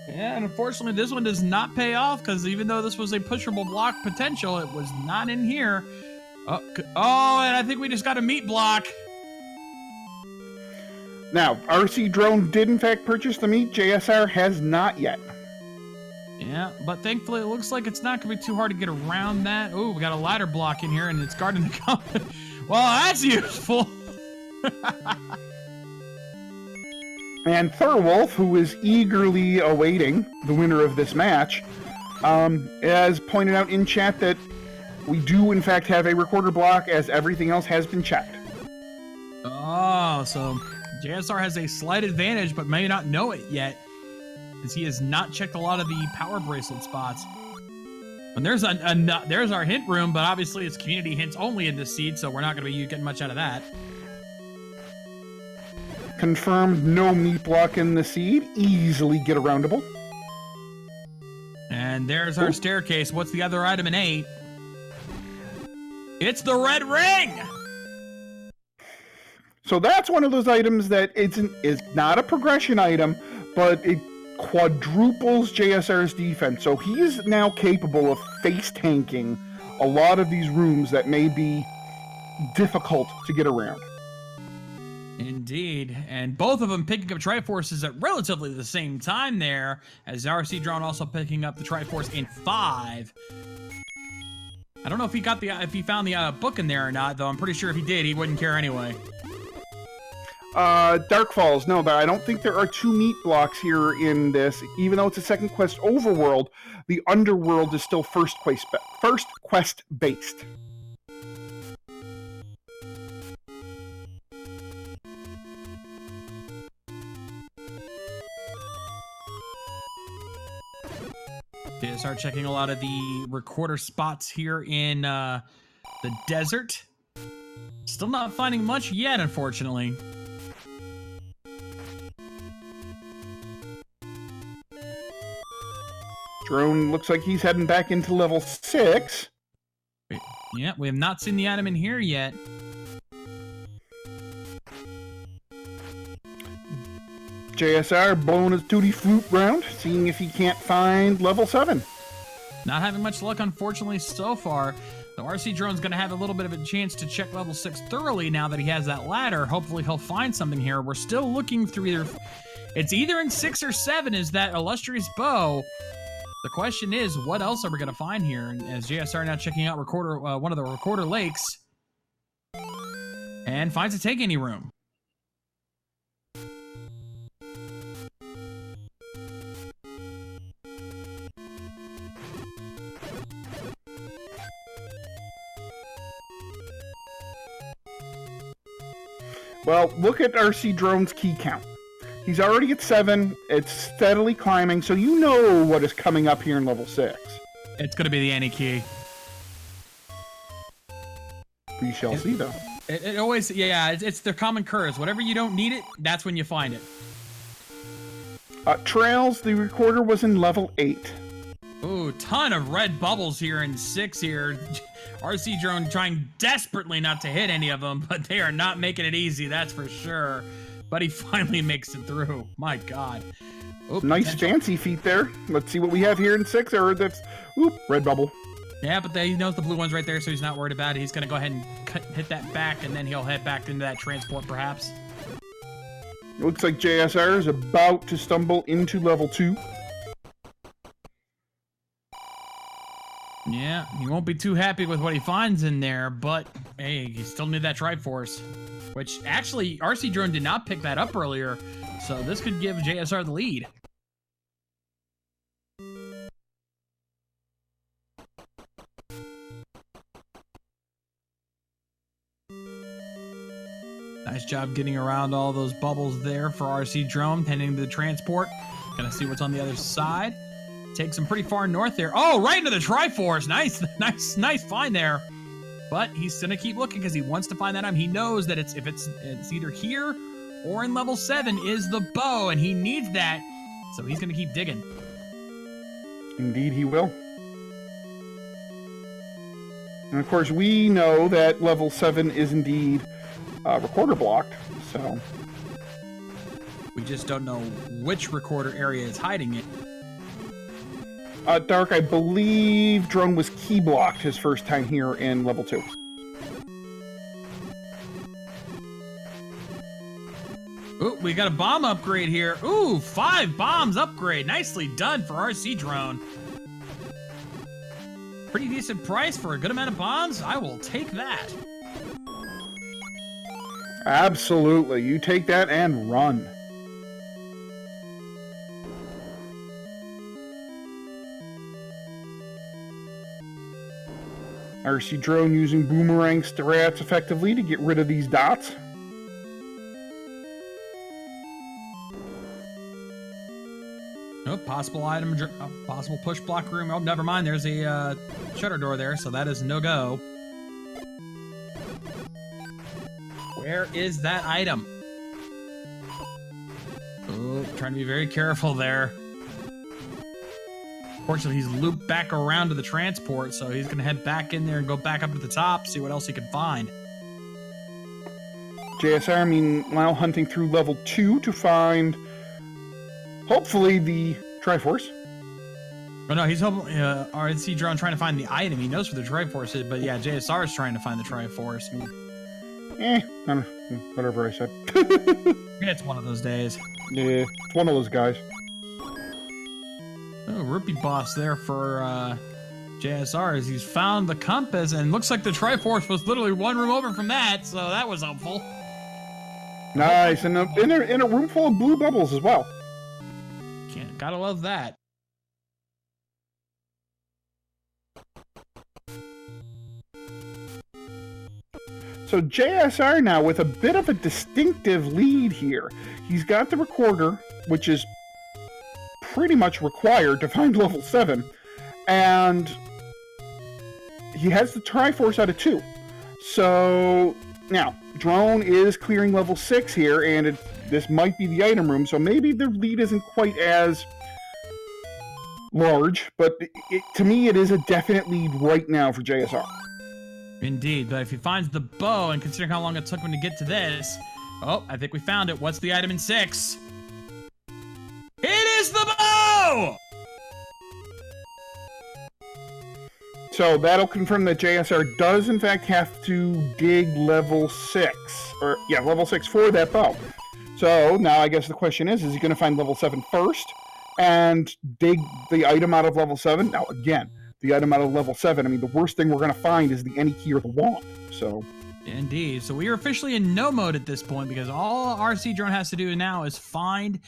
Yeah, and unfortunately, this one does not pay off, because even though this was a pushable block potential, it was not in here. Oh, and I think we just got a meat block. Now, RC Drone did in fact purchase the meat. JSR has not yet. Yeah, but thankfully it looks like it's not going to be too hard to get around that. Oh, we got a ladder block in here, and it's guarding the comet. Well, that's useful. And Thurwolf, who is eagerly awaiting the winner of this match, has pointed out in chat that we do in fact have a recorder block, as everything else has been checked. Oh, so JSR has a slight advantage, but may not know it yet, because he has not checked a lot of the power bracelet spots. And there's there's our hint room, but obviously it's community hints only in this seed, so we're not going to be getting much out of that. Confirmed no meat block in the seed. Easily get aroundable. And there's our staircase. What's the other item in 8? It's the red ring! So that's one of those items that is not a progression item, but it quadruples JSR's defense. So he is now capable of face tanking a lot of these rooms that may be difficult to get around. Indeed, and both of them picking up Triforces at relatively the same time there, as RC Drone also picking up the Triforce in 5. I don't know if he got if he found the book in there or not, though. I'm pretty sure if he did, he wouldn't care anyway. Dark Falls, no, but I don't think there are 2 meat blocks here in this. Even though it's a second quest overworld, the underworld is still first quest based. Okay, start checking a lot of the recorder spots here in the desert. Still not finding much yet, unfortunately. Drone looks like he's heading back into level 6. Yeah, we have not seen the item in here yet. JSR blowing his tutti flute round, seeing if he can't find level 7. Not having much luck, unfortunately, so far. The RC Drone's going to have a little bit of a chance to check level 6 thoroughly now that he has that ladder. Hopefully he'll find something here. We're still looking through It's either in 6 or 7 is that illustrious bow. The question is, what else are we going to find here? And as JSR now checking out one of the recorder lakes and finds a take any room. Well, look at RC Drone's key count. He's already at 7. It's steadily climbing, so you know what is coming up here in level 6. It's going to be the any key. We shall see, though. It always, yeah, it's the common curse. Whatever you don't need it, that's when you find it. Trails, the recorder was in level 8. Ooh, ton of red bubbles here in 6 here. RC Drone trying desperately not to hit any of them, but they are not making it easy, that's for sure. But he finally makes it through. My God. Oop, nice fancy feet there. Let's see what we have here in 6. Or that's, oop, red bubble. Yeah, but he knows the blue one's right there, so he's not worried about it. He's going to go ahead and hit that back, and then he'll head back into that transport, perhaps. It looks like JSR is about to stumble into level 2. Yeah, he won't be too happy with what he finds in there, but hey, you still need that Triforce. Which, actually, RC Drone did not pick that up earlier, so this could give JSR the lead. Nice job getting around all those bubbles there for RC Drone, heading to the transport. Gonna see what's on the other side. Takes him pretty far north there. Oh, right into the Triforce. Nice find there. But he's gonna keep looking because he wants to find that item. He knows that it's either here or in level 7 is the bow, and he needs that. So he's gonna keep digging. Indeed, he will. And of course, we know that level 7 is indeed recorder blocked. So we just don't know which recorder area is hiding it. Dark, I believe Drone was key blocked his first time here in level 2. Ooh, we got a bomb upgrade here. Ooh, 5 bombs upgrade. Nicely done for RC Drone. Pretty decent price for a good amount of bombs. I will take that. Absolutely. You take that and run. RC Drone using boomerang strats effectively to get rid of these dots. Oh, possible item, possible push block room. Oh, never mind. There's a shutter door there, so that is no go. Where is that item? Oh, trying to be very careful there. Fortunately, he's looped back around to the transport, so he's going to head back in there and go back up to the top, see what else he can find. JSR, meanwhile, hunting through level 2 to find, hopefully, the Triforce. Oh, no, he's hoping, RC Drone trying to find the item. He knows where the Triforce is, but yeah, JSR is trying to find the Triforce. I don't know, whatever I said. It's one of those days. Yeah, it's one of those guys. Oh, rupee boss there for JSR as he's found the compass, and looks like the Triforce was literally one room over from that, so that was helpful. Nice, and in a room full of blue bubbles as well. Gotta love that. So JSR now with a bit of a distinctive lead here. He's got the recorder, which is pretty much required to find level 7, and he has the Triforce out of 2. So now Drone is clearing level 6 here, and this might be the item room, so maybe the lead isn't quite as large, but to me it is a definite lead right now for JSR. Indeed, but if he finds the bow, and considering how long it took him to get to this, oh, I think we found it. What's the item in 6? It is the bow! So that'll confirm that JSR does in fact have to dig level 6, or yeah, level 6 for that bow. So So now I guess the question is he going to find level 7 first and dig the item out of level 7? Now, again, the item out of level 7, I mean, the worst thing we're going to find is the any key or the wand. So... Indeed. So we are officially in no mode at this point because all RC Drone has to do now is find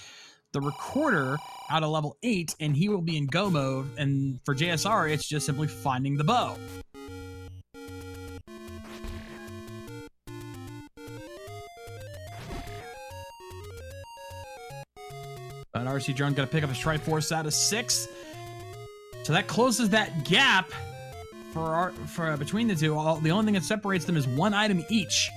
the recorder out of level 8 and he will be in go mode. And for JSR, it's just simply finding the bow. But RC Drone got to pick up his Triforce out of 6. So that closes that gap for between the two. The only thing that separates them is 1 item each.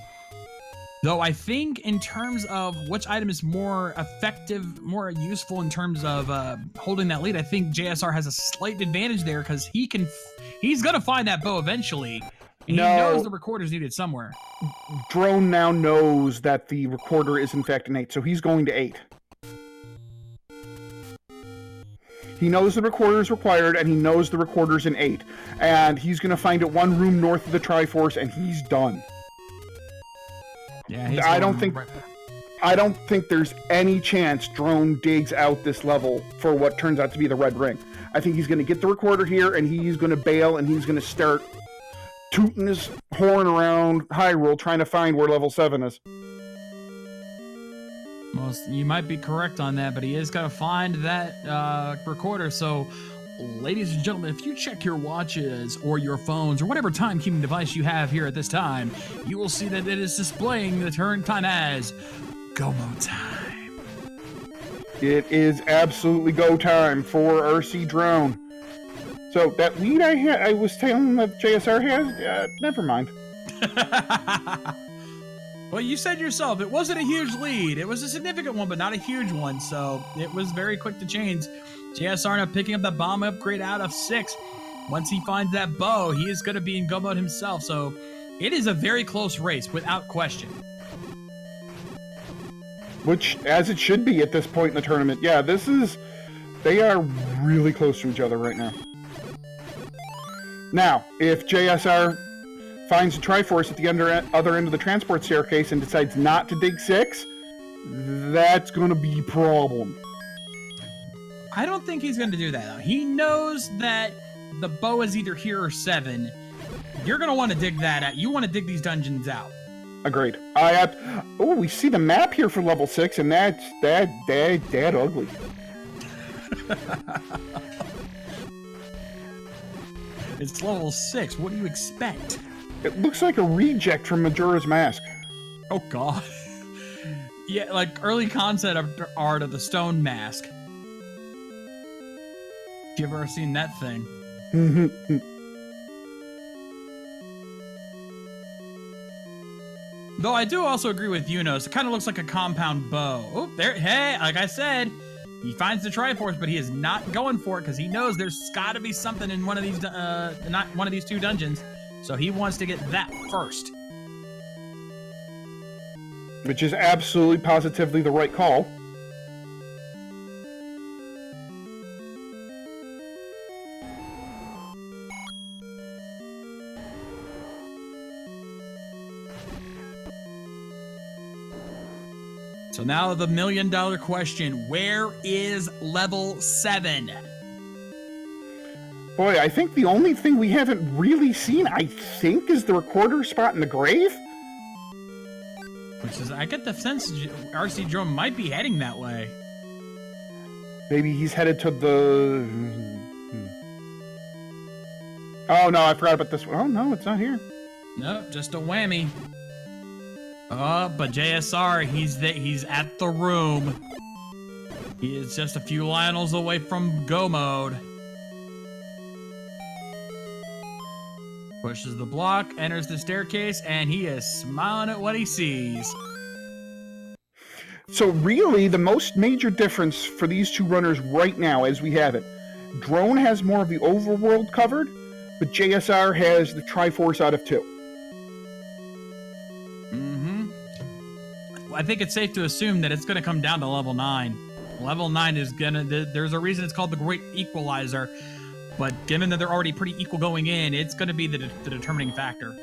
Though I think in terms of which item is more effective, more useful in terms of holding that lead, I think JSR has a slight advantage there because he's gonna find that bow eventually. And he knows the recorder's needed somewhere. Drone now knows that the recorder is in fact an 8, so he's going to 8. He knows the recorder is required, and he knows the recorder's in 8. And he's going to find it 1 room north of the Triforce, and he's done. Yeah, I don't think there's any chance Drone digs out this level for what turns out to be the red ring. I think he's going to get the recorder here, and he's going to bail, and he's going to start tooting his horn around Hyrule trying to find where level 7 is. Well, you might be correct on that, but he is going to find that recorder. So, ladies and gentlemen, if you check your watches or your phones or whatever timekeeping device you have here at this time, you will see that it is displaying the turn time as go mode time. It is absolutely go time for RC Drone. So that lead I was telling that JSR has, never mind. Well, you said yourself, it wasn't a huge lead. It was a significant one, but not a huge one. So it was very quick to change. JSR now picking up that bomb upgrade out of 6. Once he finds that bow, he is going to be in go mode himself. So it is a very close race, without question. Which, as it should be at this point in the tournament. Yeah, they are really close to each other right now. Now, if JSR finds the Triforce at the other end of the transport staircase and decides not to dig 6, that's going to be a problem. I don't think he's going to do that, though. He knows that the bow is either here or 7. You're going to want to dig that out. You want to dig these dungeons out. Agreed. Oh, we see the map here for level 6, and that's ugly. It's level 6. What do you expect? It looks like a reject from Majora's Mask. Oh, God. Yeah, like early concept art of the stone mask. You ever seen that thing? Though I do also agree with Yunos. It kind of looks like a compound bow. Oh, there. Hey, like I said, he finds the Triforce, but he is not going for it because he knows there's got to be something in one of these, not one of these 2 dungeons. So he wants to get that first. Which is absolutely positively the right call. So now the $1 million question, where is level 7? Boy, I think the only thing we haven't really seen, I think, is the recorder spot in the grave. Which is, I get the sense RC Drone might be heading that way. Maybe he's headed to the... Oh, no, I forgot about this one. Oh, no, it's not here. Nope, just a whammy. Oh, but JSR, he's at the room. He is just a few Lionels away from go mode. Pushes the block, enters the staircase, and he is smiling at what he sees. So really, the most major difference for these 2 runners right now, as we have it, Drone has more of the overworld covered, but JSR has the Triforce out of 2. I think it's safe to assume that it's going to come down to level 9. Level 9 is going to... There's a reason it's called the Great Equalizer. But given that they're already pretty equal going in, it's going to be the determining factor.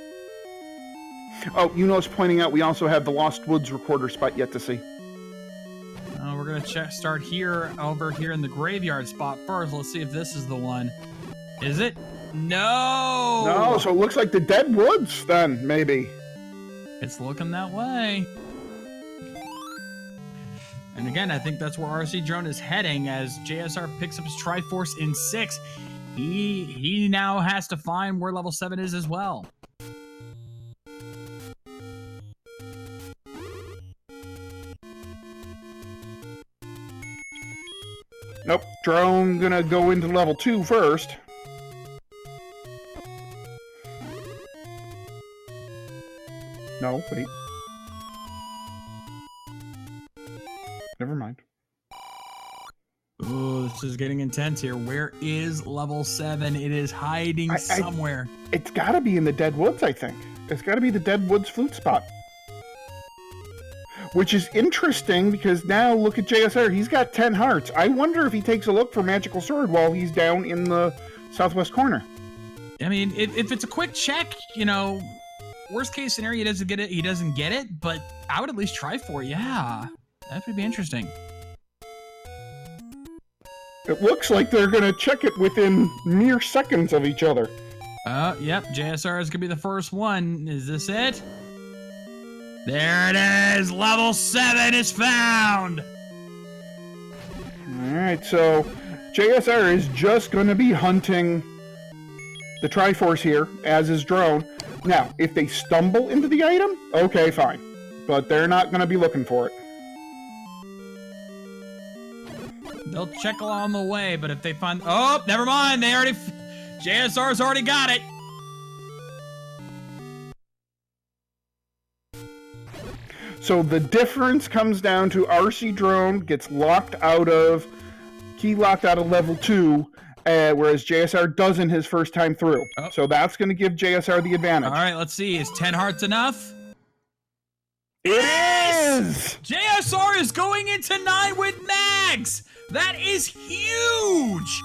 Oh, Yuno's pointing out we also have the Lost Woods recorder spot yet to see. we're gonna start here, over here in the graveyard spot first. Let's see if this is the one. Is it? No! No, so it looks like the Dead Woods then, maybe. It's looking that way. And again, I think that's where RC Drone is heading as JSR picks up his Triforce in 6. He now has to find where level 7 is as well. Nope, Drone gonna go into level 2 first. No, wait. Never mind. Ooh, this is getting intense here. Where is level 7? It is hiding somewhere. It's gotta be in the Dead Woods, I think. It's gotta be the Dead Woods flute spot. Which is interesting because now look at JSR. He's got 10 hearts. I wonder if he takes a look for Magical Sword while he's down in the southwest corner. I mean, if it's a quick check, you know, worst case scenario, he doesn't get it, but I would at least try for it. Yeah, that would be interesting. It looks like they're going to check it within mere seconds of each other. Yep, JSR is going to be the first one. Is this it? There it is! Level 7 is found! Alright, so JSR is just going to be hunting the Triforce here, as is Drone. Now, if they stumble into the item, okay, fine. But they're not going to be looking for it. They'll check along the way, but if they find... Oh, never mind! They already... JSR's already got it! So the difference comes down to RC Drone gets locked out of level 2, whereas JSR doesn't his first time through. Oh. So that's going to give JSR the advantage. All right, let's see. Is 10 hearts enough? It is! JSR is going into 9 with mags! That is huge!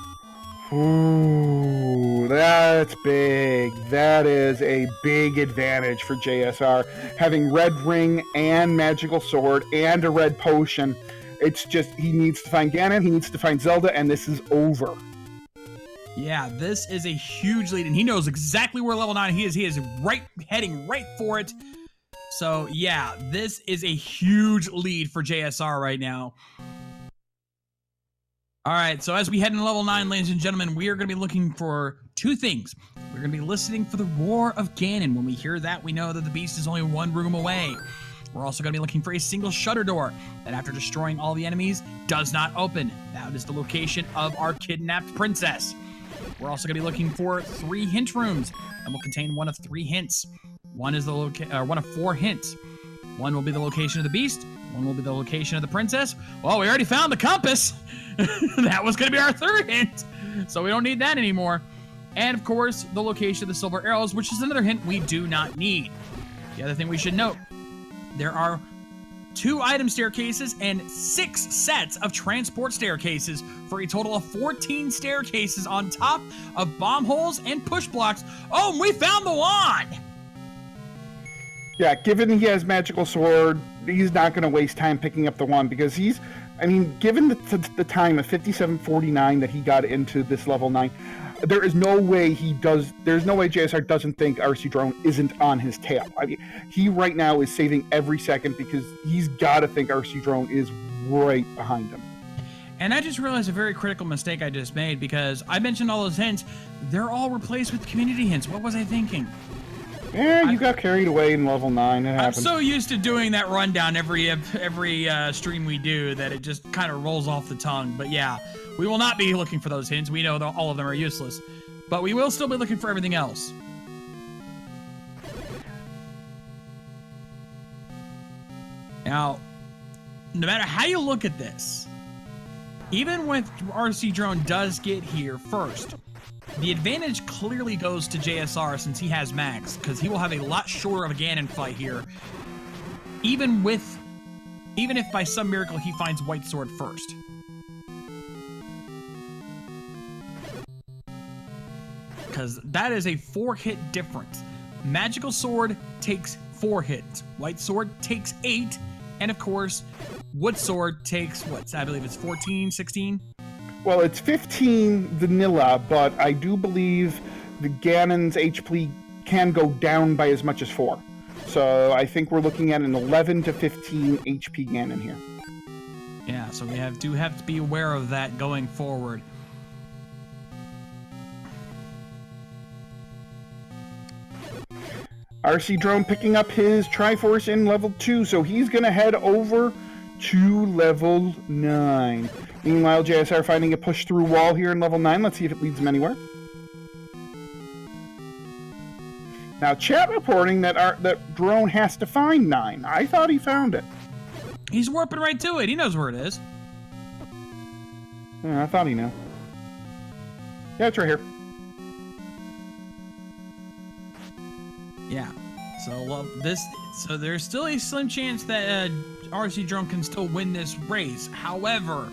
Ooh, that's big. That is a big advantage for JSR. Having Red Ring and Magical Sword and a Red Potion. It's just, he needs to find Ganon, he needs to find Zelda, and this is over. Yeah, this is a huge lead, and he knows exactly where level 9 he is. He is heading right for it. So, yeah, this is a huge lead for JSR right now. All right, so as we head into level 9, ladies and gentlemen, we are going to be looking for 2 things. We're going to be listening for the roar of Ganon. When we hear that, we know that the beast is only 1 room away. We're also going to be looking for a single shutter door that, after destroying all the enemies, does not open. That is the location of our kidnapped princess. We're also going to be looking for 3 hint rooms, and will contain one of 3 hints. One is one of 4 hints. One will be the location of the beast. One will be the location of the princess. Well, we already found the compass. That was going to be our 3rd hint. So we don't need that anymore. And, of course, the location of the silver arrows, which is another hint we do not need. The other thing we should note, there are 2 item staircases and 6 sets of transport staircases for a total of 14 staircases on top of bomb holes and push blocks. Oh, and we found the wand! Yeah, given he has Magical Sword, he's not going to waste time picking up the wand because he's, I mean, given the time of 57:49 that he got into this level 9, there is no way there's no way JSR doesn't think RC Drone isn't on his tail. I mean, he right now is saving every second because he's got to think RC Drone is right behind him. And I just realized a very critical mistake I just made because I mentioned all those hints. They're all replaced with community hints. What was I thinking? Yeah, you got carried away in level 9. It happens. I'm so used to doing that rundown every stream we do that it just kind of rolls off the tongue. But yeah, we will not be looking for those hints. We know that all of them are useless. But we will still be looking for everything else. Now, no matter how you look at this, even when RC Drone does get here first, the advantage clearly goes to JSR since he has mags, because he will have a lot shorter of a Ganon fight here, even if by some miracle he finds White Sword first. Because that is a 4-hit difference. Magical Sword takes 4 hits, White Sword takes 8, and of course, wood sword takes, what, I believe it's 14, 16? Well, it's 15 vanilla, but I do believe the Ganon's HP can go down by as much as 4. So I think we're looking at an 11 to 15 HP Ganon here. Yeah, so we do have to be aware of that going forward. RC Drone picking up his Triforce in level 2, so he's going to head over to level 9. Meanwhile, JSR finding a push-through wall here in level 9. Let's see if it leads him anywhere. Now, chat reporting that drone has to find 9. I thought he found it. He's warping right to it. He knows where it is. Yeah, I thought he knew. Yeah, it's right here. Yeah. So there's still a slim chance that RC Drone can still win this race. However,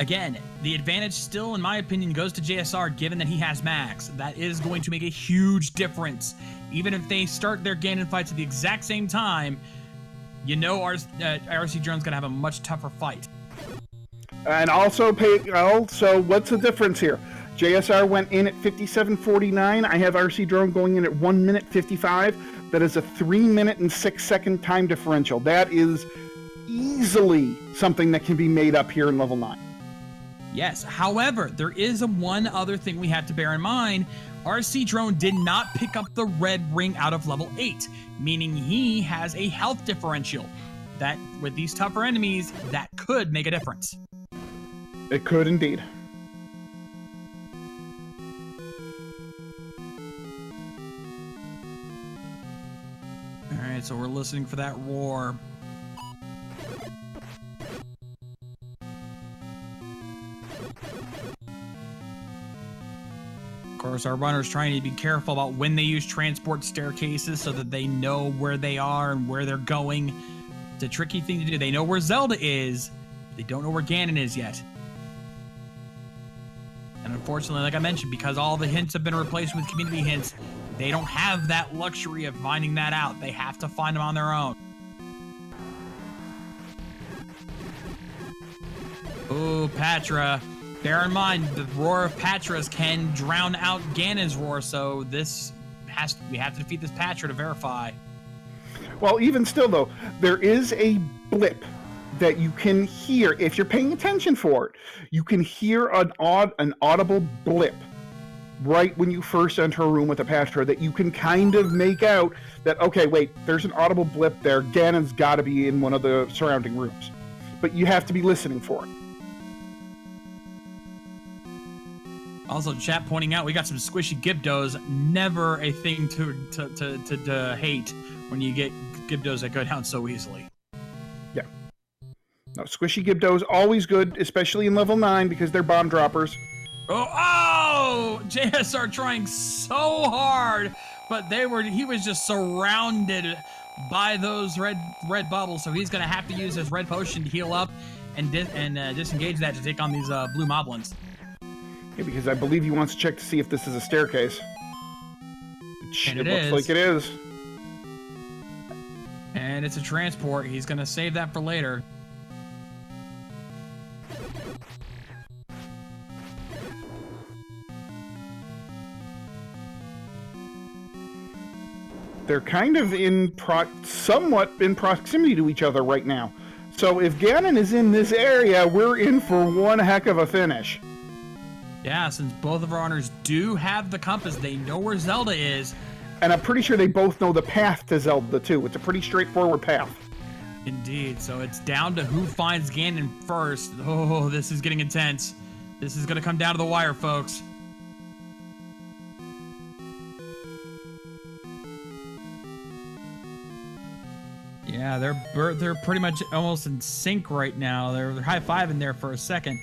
again, the advantage still, in my opinion, goes to JSR, given that he has max. That is going to make a huge difference. Even if they start their Ganon fights at the exact same time, you know RC Drone's going to have a much tougher fight. And also, what's the difference here? JSR went in at 57.49. I have RC Drone going in at 1 minute 55. That is a 3 minute and 6 second time differential. That is easily something that can be made up here in level 9. Yes, however, there is one other thing we have to bear in mind. RC Drone did not pick up the red ring out of level 8, meaning he has a health differential. That, with these tougher enemies, that could make a difference. It could indeed. Alright, so we're listening for that roar. Of course, our runner's trying to be careful about when they use transport staircases so that they know where they are and where they're going. It's a tricky thing to do. They know where Zelda is, but they don't know where Ganon is yet. And unfortunately, like I mentioned, because all the hints have been replaced with community hints, they don't have that luxury of finding that out. They have to find them on their own. Ooh, Patra. Bear in mind, the roar of Patras can drown out Ganon's roar, so we have to defeat this Patra to verify. Well, even still, though, there is a blip that you can hear if you're paying attention for it. You can hear an audible blip right when you first enter a room with a Patra that you can kind of make out that, okay, wait, there's an audible blip there. Ganon's got to be in one of the surrounding rooms. But you have to be listening for it. Also, chat pointing out we got some squishy Gibdos. Never a thing to hate when you get Gibdos that go down so easily. Yeah. No, squishy Gibdos always good, especially in level 9 because they're bomb droppers. Oh, JSR trying so hard, but he was just surrounded by those red bubbles, so he's gonna have to use his red potion to heal up and disengage that to take on these blue moblins. Yeah, because I believe he wants to check to see if this is a staircase. And it looks like it is. And it's a transport. He's gonna save that for later. They're kind of somewhat in proximity to each other right now. So if Ganon is in this area, we're in for one heck of a finish. Yeah, since both of our runners do have the compass, they know where Zelda is. And I'm pretty sure they both know the path to Zelda, too. It's a pretty straightforward path. Indeed. So it's down to who finds Ganon first. Oh, this is getting intense. This is going to come down to the wire, folks. Yeah, they're pretty much almost in sync right now. They're high-fiving there for a second.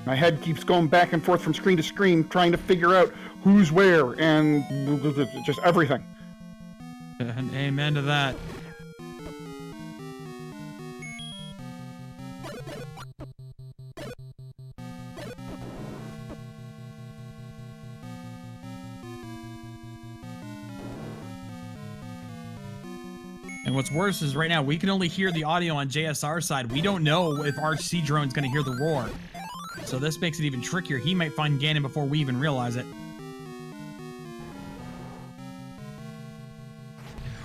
My head keeps going back and forth from screen to screen, trying to figure out who's where and just everything. Amen to that. And what's worse is right now we can only hear the audio on JSR side. We don't know if RC-drone's going to hear the roar. So this makes it even trickier. He might find Ganon before we even realize it.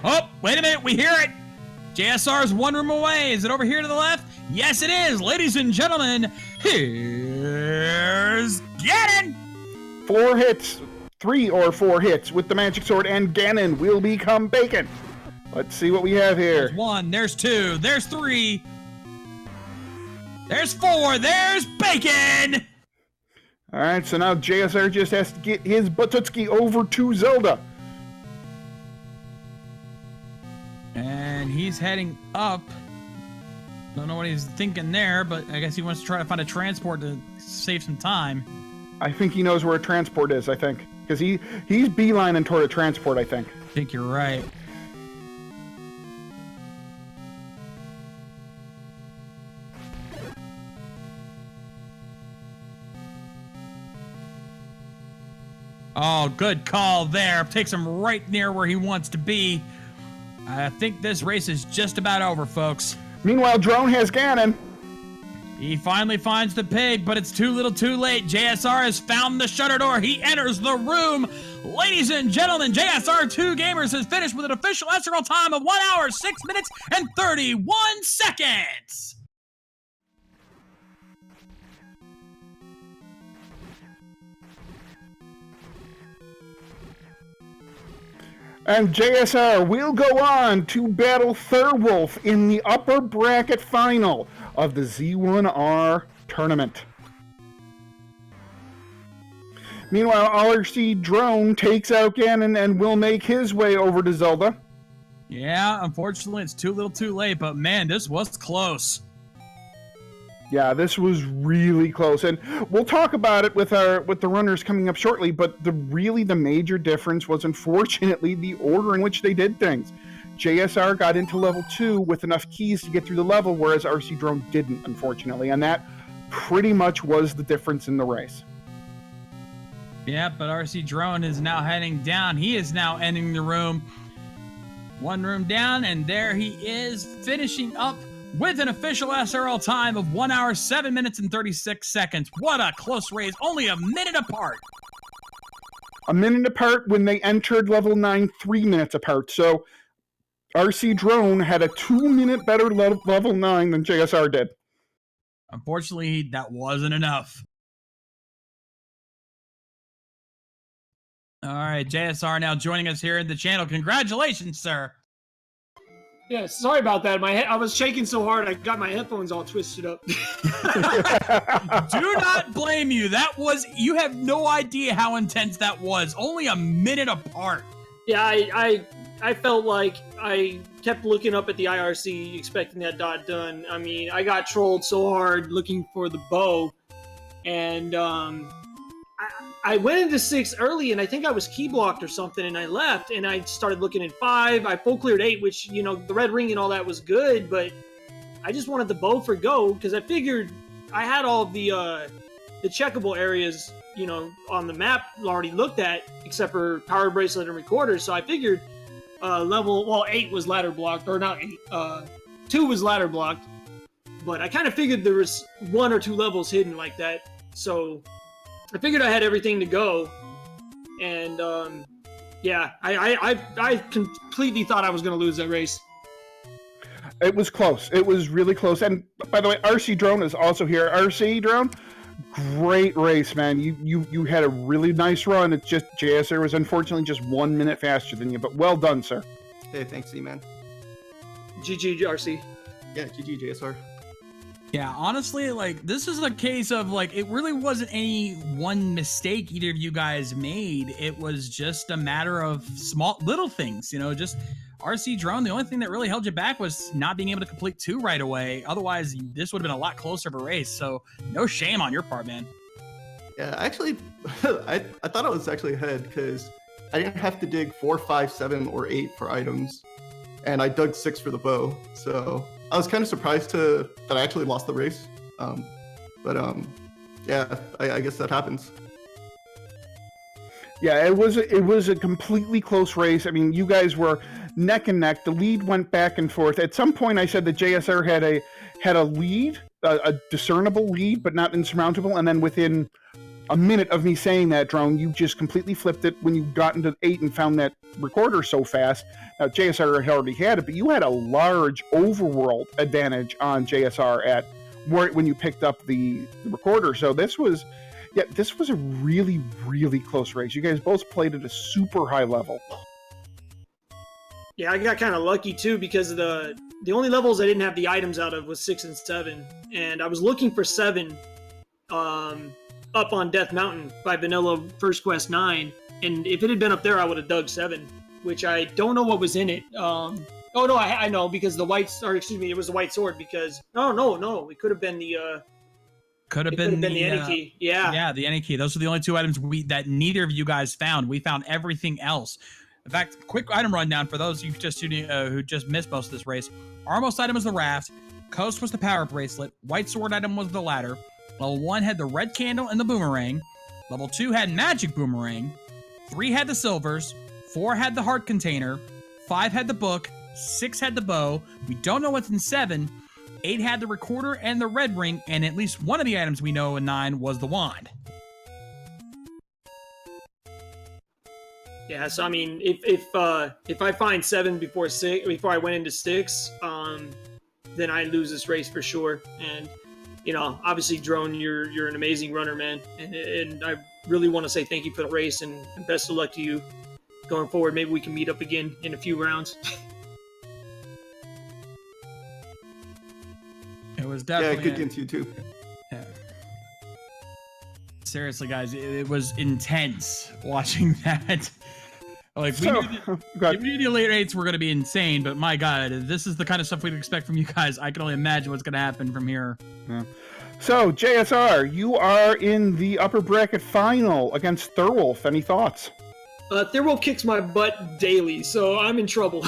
Oh, wait a minute. We hear it. JSR's one room away. Is it over here to the left? Yes, it is. Ladies and gentlemen, here's Ganon. 4 hits, 3 or 4 hits with the magic sword, and Ganon will become bacon. Let's see what we have here. There's 1, there's 2, there's 3, there's 4, there's bacon! Alright, so now JSR just has to get his Batutski over to Zelda. And he's heading up. Don't know what he's thinking there, but I guess he wants to try to find a transport to save some time. I think he knows where a transport is, I think. Because he's beelining toward a transport, I think. I think you're right. Oh, good call there. Takes him right near where he wants to be. I think this race is just about over, folks. Meanwhile, Drone has Ganon. He finally finds the pig, but it's too little too late. JSR has found the shutter door. He enters the room. Ladies and gentlemen, JSR2gamers has finished with an official SRL time of 1 hour, 6 minutes, and 31 seconds. And JSR will go on to battle Thurwolf in the upper bracket final of the Z1R tournament. Meanwhile, rcdrone takes out Ganon and will make his way over to Zelda. Yeah, unfortunately, it's too little too late, but man, this was close. Yeah, this was really close, and we'll talk about it with the runners coming up shortly, but the major difference was, unfortunately, the order in which they did things. JSR got into level 2 with enough keys to get through the level, whereas rcdrone didn't, unfortunately, and that pretty much was the difference in the race. Yeah, but rcdrone is now heading down. He is now ending the room. 1 room down, and there he is, finishing up with an official SRL time of 1 hour, 7 minutes, and 36 seconds. What a close race, only a minute apart. A minute apart when they entered level 9, 3 minutes apart. So rcdrone had a 2-minute better level 9 than JSR did. Unfortunately, that wasn't enough. All right, JSR now joining us here in the channel. Congratulations, sir. Yeah, sorry about that. I was shaking so hard, I got my headphones all twisted up. Do not blame you. You have no idea how intense that was. Only a minute apart. Yeah, I felt like I kept looking up at the IRC, expecting that dot done. I mean, I got trolled so hard looking for the bow, and I went into 6 early, and I think I was key blocked or something, and I left, and I started looking at 5. I full cleared 8, which, you know, the red ring and all that was good, but I just wanted the bow for go, because I figured I had all of the checkable areas, you know, on the map already looked at, except for power bracelet and recorder, so I figured 8 was ladder blocked, or not 8, 2 was ladder blocked, but I kind of figured there was 1 or 2 levels hidden like that, so I figured I had everything to go, and yeah, I completely thought I was going to lose that race. It was close. It was really close. And by the way, rcdrone is also here. rcdrone, great race, man. You had a really nice run. It's just JSR was unfortunately just 1 minute faster than you, but well done, sir. Hey, thanks, Z-Man. GG, RC. Yeah, GG, JSR. Yeah, honestly, like, this is a case of, like, it really wasn't any one mistake either of you guys made. It was just a matter of little things, you know, just rcdrone. The only thing that really held you back was not being able to complete 2 right away. Otherwise, this would have been a lot closer of a race. So no shame on your part, man. Yeah, actually, I thought I was actually ahead because I didn't have to dig 4, 5, 7, or 8 for items, and I dug 6 for the bow. So I was kind of surprised that I actually lost the race. Yeah, I guess that happens. Yeah, it was a completely close race. I mean, you guys were neck and neck. The lead went back and forth. At some point, I said that JSR had a lead, a discernible lead, but not insurmountable. And then within a minute of me saying that, Drone, you just completely flipped it when you got into 8 and found that recorder so fast. Now, JSR had already had it, but you had a large overworld advantage on JSR when you picked up the recorder. So this was a really, really close race. You guys both played at a super high level. Yeah, I got kind of lucky too because the only levels I didn't have the items out of was 6 and 7, and I was looking for 7 up on Death Mountain by Vanilla First Quest 9, and if it had been up there, I would have dug 7, which I don't know what was in it. Oh no, I know because it was the white sword because no, it could have been the Could have been the Any key. Yeah, the Any key. Those are the only 2 items that neither of you guys found. We found everything else. In fact, quick item rundown for those who just missed most of this race. Armos item was the raft. Coast was the power bracelet. White sword item was the ladder. Level 1 had the red candle and the boomerang. Level 2 had magic boomerang. 3 had the silvers. 4 had the heart container. 5 had the book. 6 had the bow. We don't know what's in 7. 8 had the recorder and the red ring, and at least one of the items we know in 9 was the wand. Yeah, so I mean, if I find 7 before I went into 6, then I lose this race for sure. And obviously, Drone, you're an amazing runner, man, and I really want to say thank you for the race and best of luck to you going forward. Maybe we can meet up again in a few rounds. It was definitely good against you too. Yeah. Seriously, guys, it was intense watching that. Like we knew the elite rates were going to be insane, but my God, this is the kind of stuff we'd expect from you guys. I can only imagine what's going to happen from here. Yeah. So, JSR, you are in the upper bracket final against Thurwolf. Any thoughts? Thurwolf kicks my butt daily, so I'm in trouble.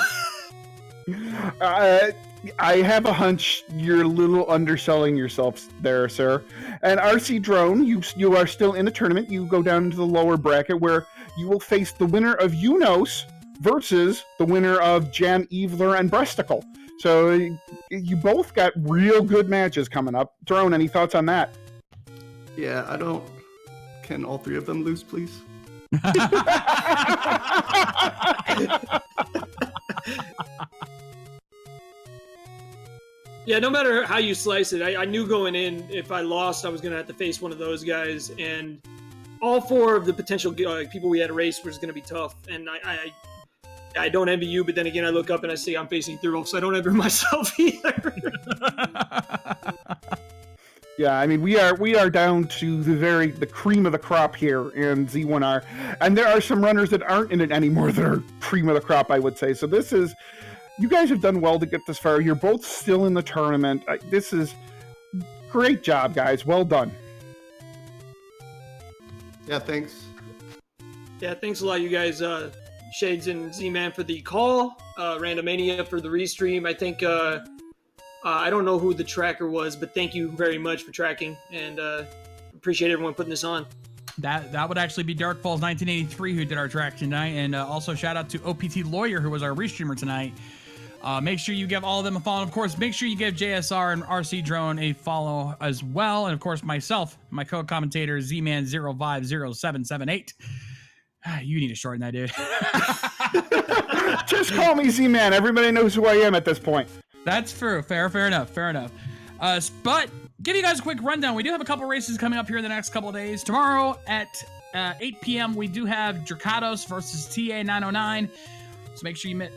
I have a hunch you're a little underselling yourself there, sir. And RC Drone, you are still in the tournament. You go down into the lower bracket where you will face the winner of Unos versus the winner of Jan Eveler and Breasticle. So you both got real good matches coming up. Drone, any thoughts on that? Yeah, can all 3 of them lose, please? Yeah, no matter how you slice it, I knew going in, if I lost, I was going to have to face one of those guys. And all 4 of the potential people we had to race was going to be tough. And I don't envy you, but then again, I look up and I see I'm facing Thurwolf, so I don't envy myself either. Yeah, I mean, we are down to the cream of the crop here in Z1R. And there are some runners that aren't in it anymore that are cream of the crop, I would say. So you guys have done well to get this far. You're both still in the tournament. This is great job, guys. Well done. Yeah, thanks. Yeah, thanks a lot, you guys. Shades and Z-Man for the call. Randomania for the restream. I think, I don't know who the tracker was, but thank you very much for tracking. And appreciate everyone putting this on. That would actually be Dark Falls 1983 who did our track tonight. And also shout out to OPT Lawyer, who was our restreamer tonight. Make sure you give all of them a follow. Of course, make sure you give JSR and RC Drone a follow as well. And of course, myself, my co-commentator, Z-Man050778. You need to shorten that, dude. Just call me Z-Man. Everybody knows who I am at this point. That's true. Fair enough. But give you guys a quick rundown. We do have a couple races coming up here in the next couple of days. Tomorrow at 8 p.m. we do have Dracados versus TA909. So make sure you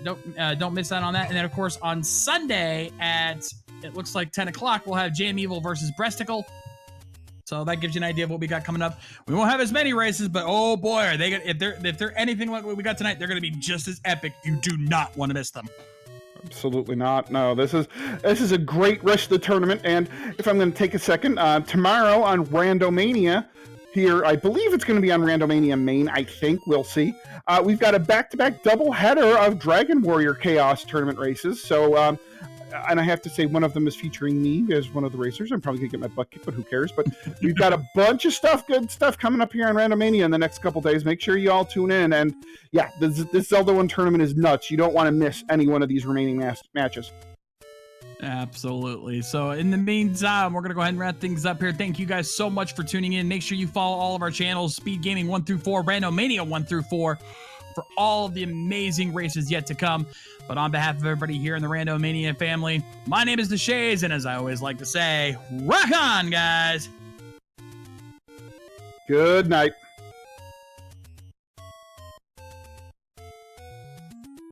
don't miss out on that. And then, of course, on Sunday at, it looks like 10 o'clock, we'll have Jam Evil versus Breasticle. So that gives you an idea of what we got coming up. We won't have as many races, but oh boy, are they if they're anything like what we got tonight, they're going to be just as epic. You do not want to miss them. Absolutely not. No, this is a great rest of the tournament. And if I'm going to take a second, tomorrow on Randomania, here, I believe it's going to be on Randomania Main, I think. We'll see. We've got a back-to-back double header of Dragon Warrior Chaos tournament races. So and I have to say one of them is featuring me as one of the racers. I'm probably gonna get my butt kicked, but who cares? But we've got a bunch of good stuff coming up here on Randomania in the next couple days. Make sure you all tune in. And yeah, this Zelda 1 tournament is nuts. You don't want to miss any one of these remaining matches. Absolutely. So in the meantime, we're going to go ahead and wrap things up here. Thank you guys so much for tuning in. Make sure you follow all of our channels, Speed Gaming 1 through 4, Randomania 1 through 4, for all of the amazing races yet to come. But on behalf of everybody here in the Randomania family, my name is The Shays, and as I always like to say, rock on, guys! Good night.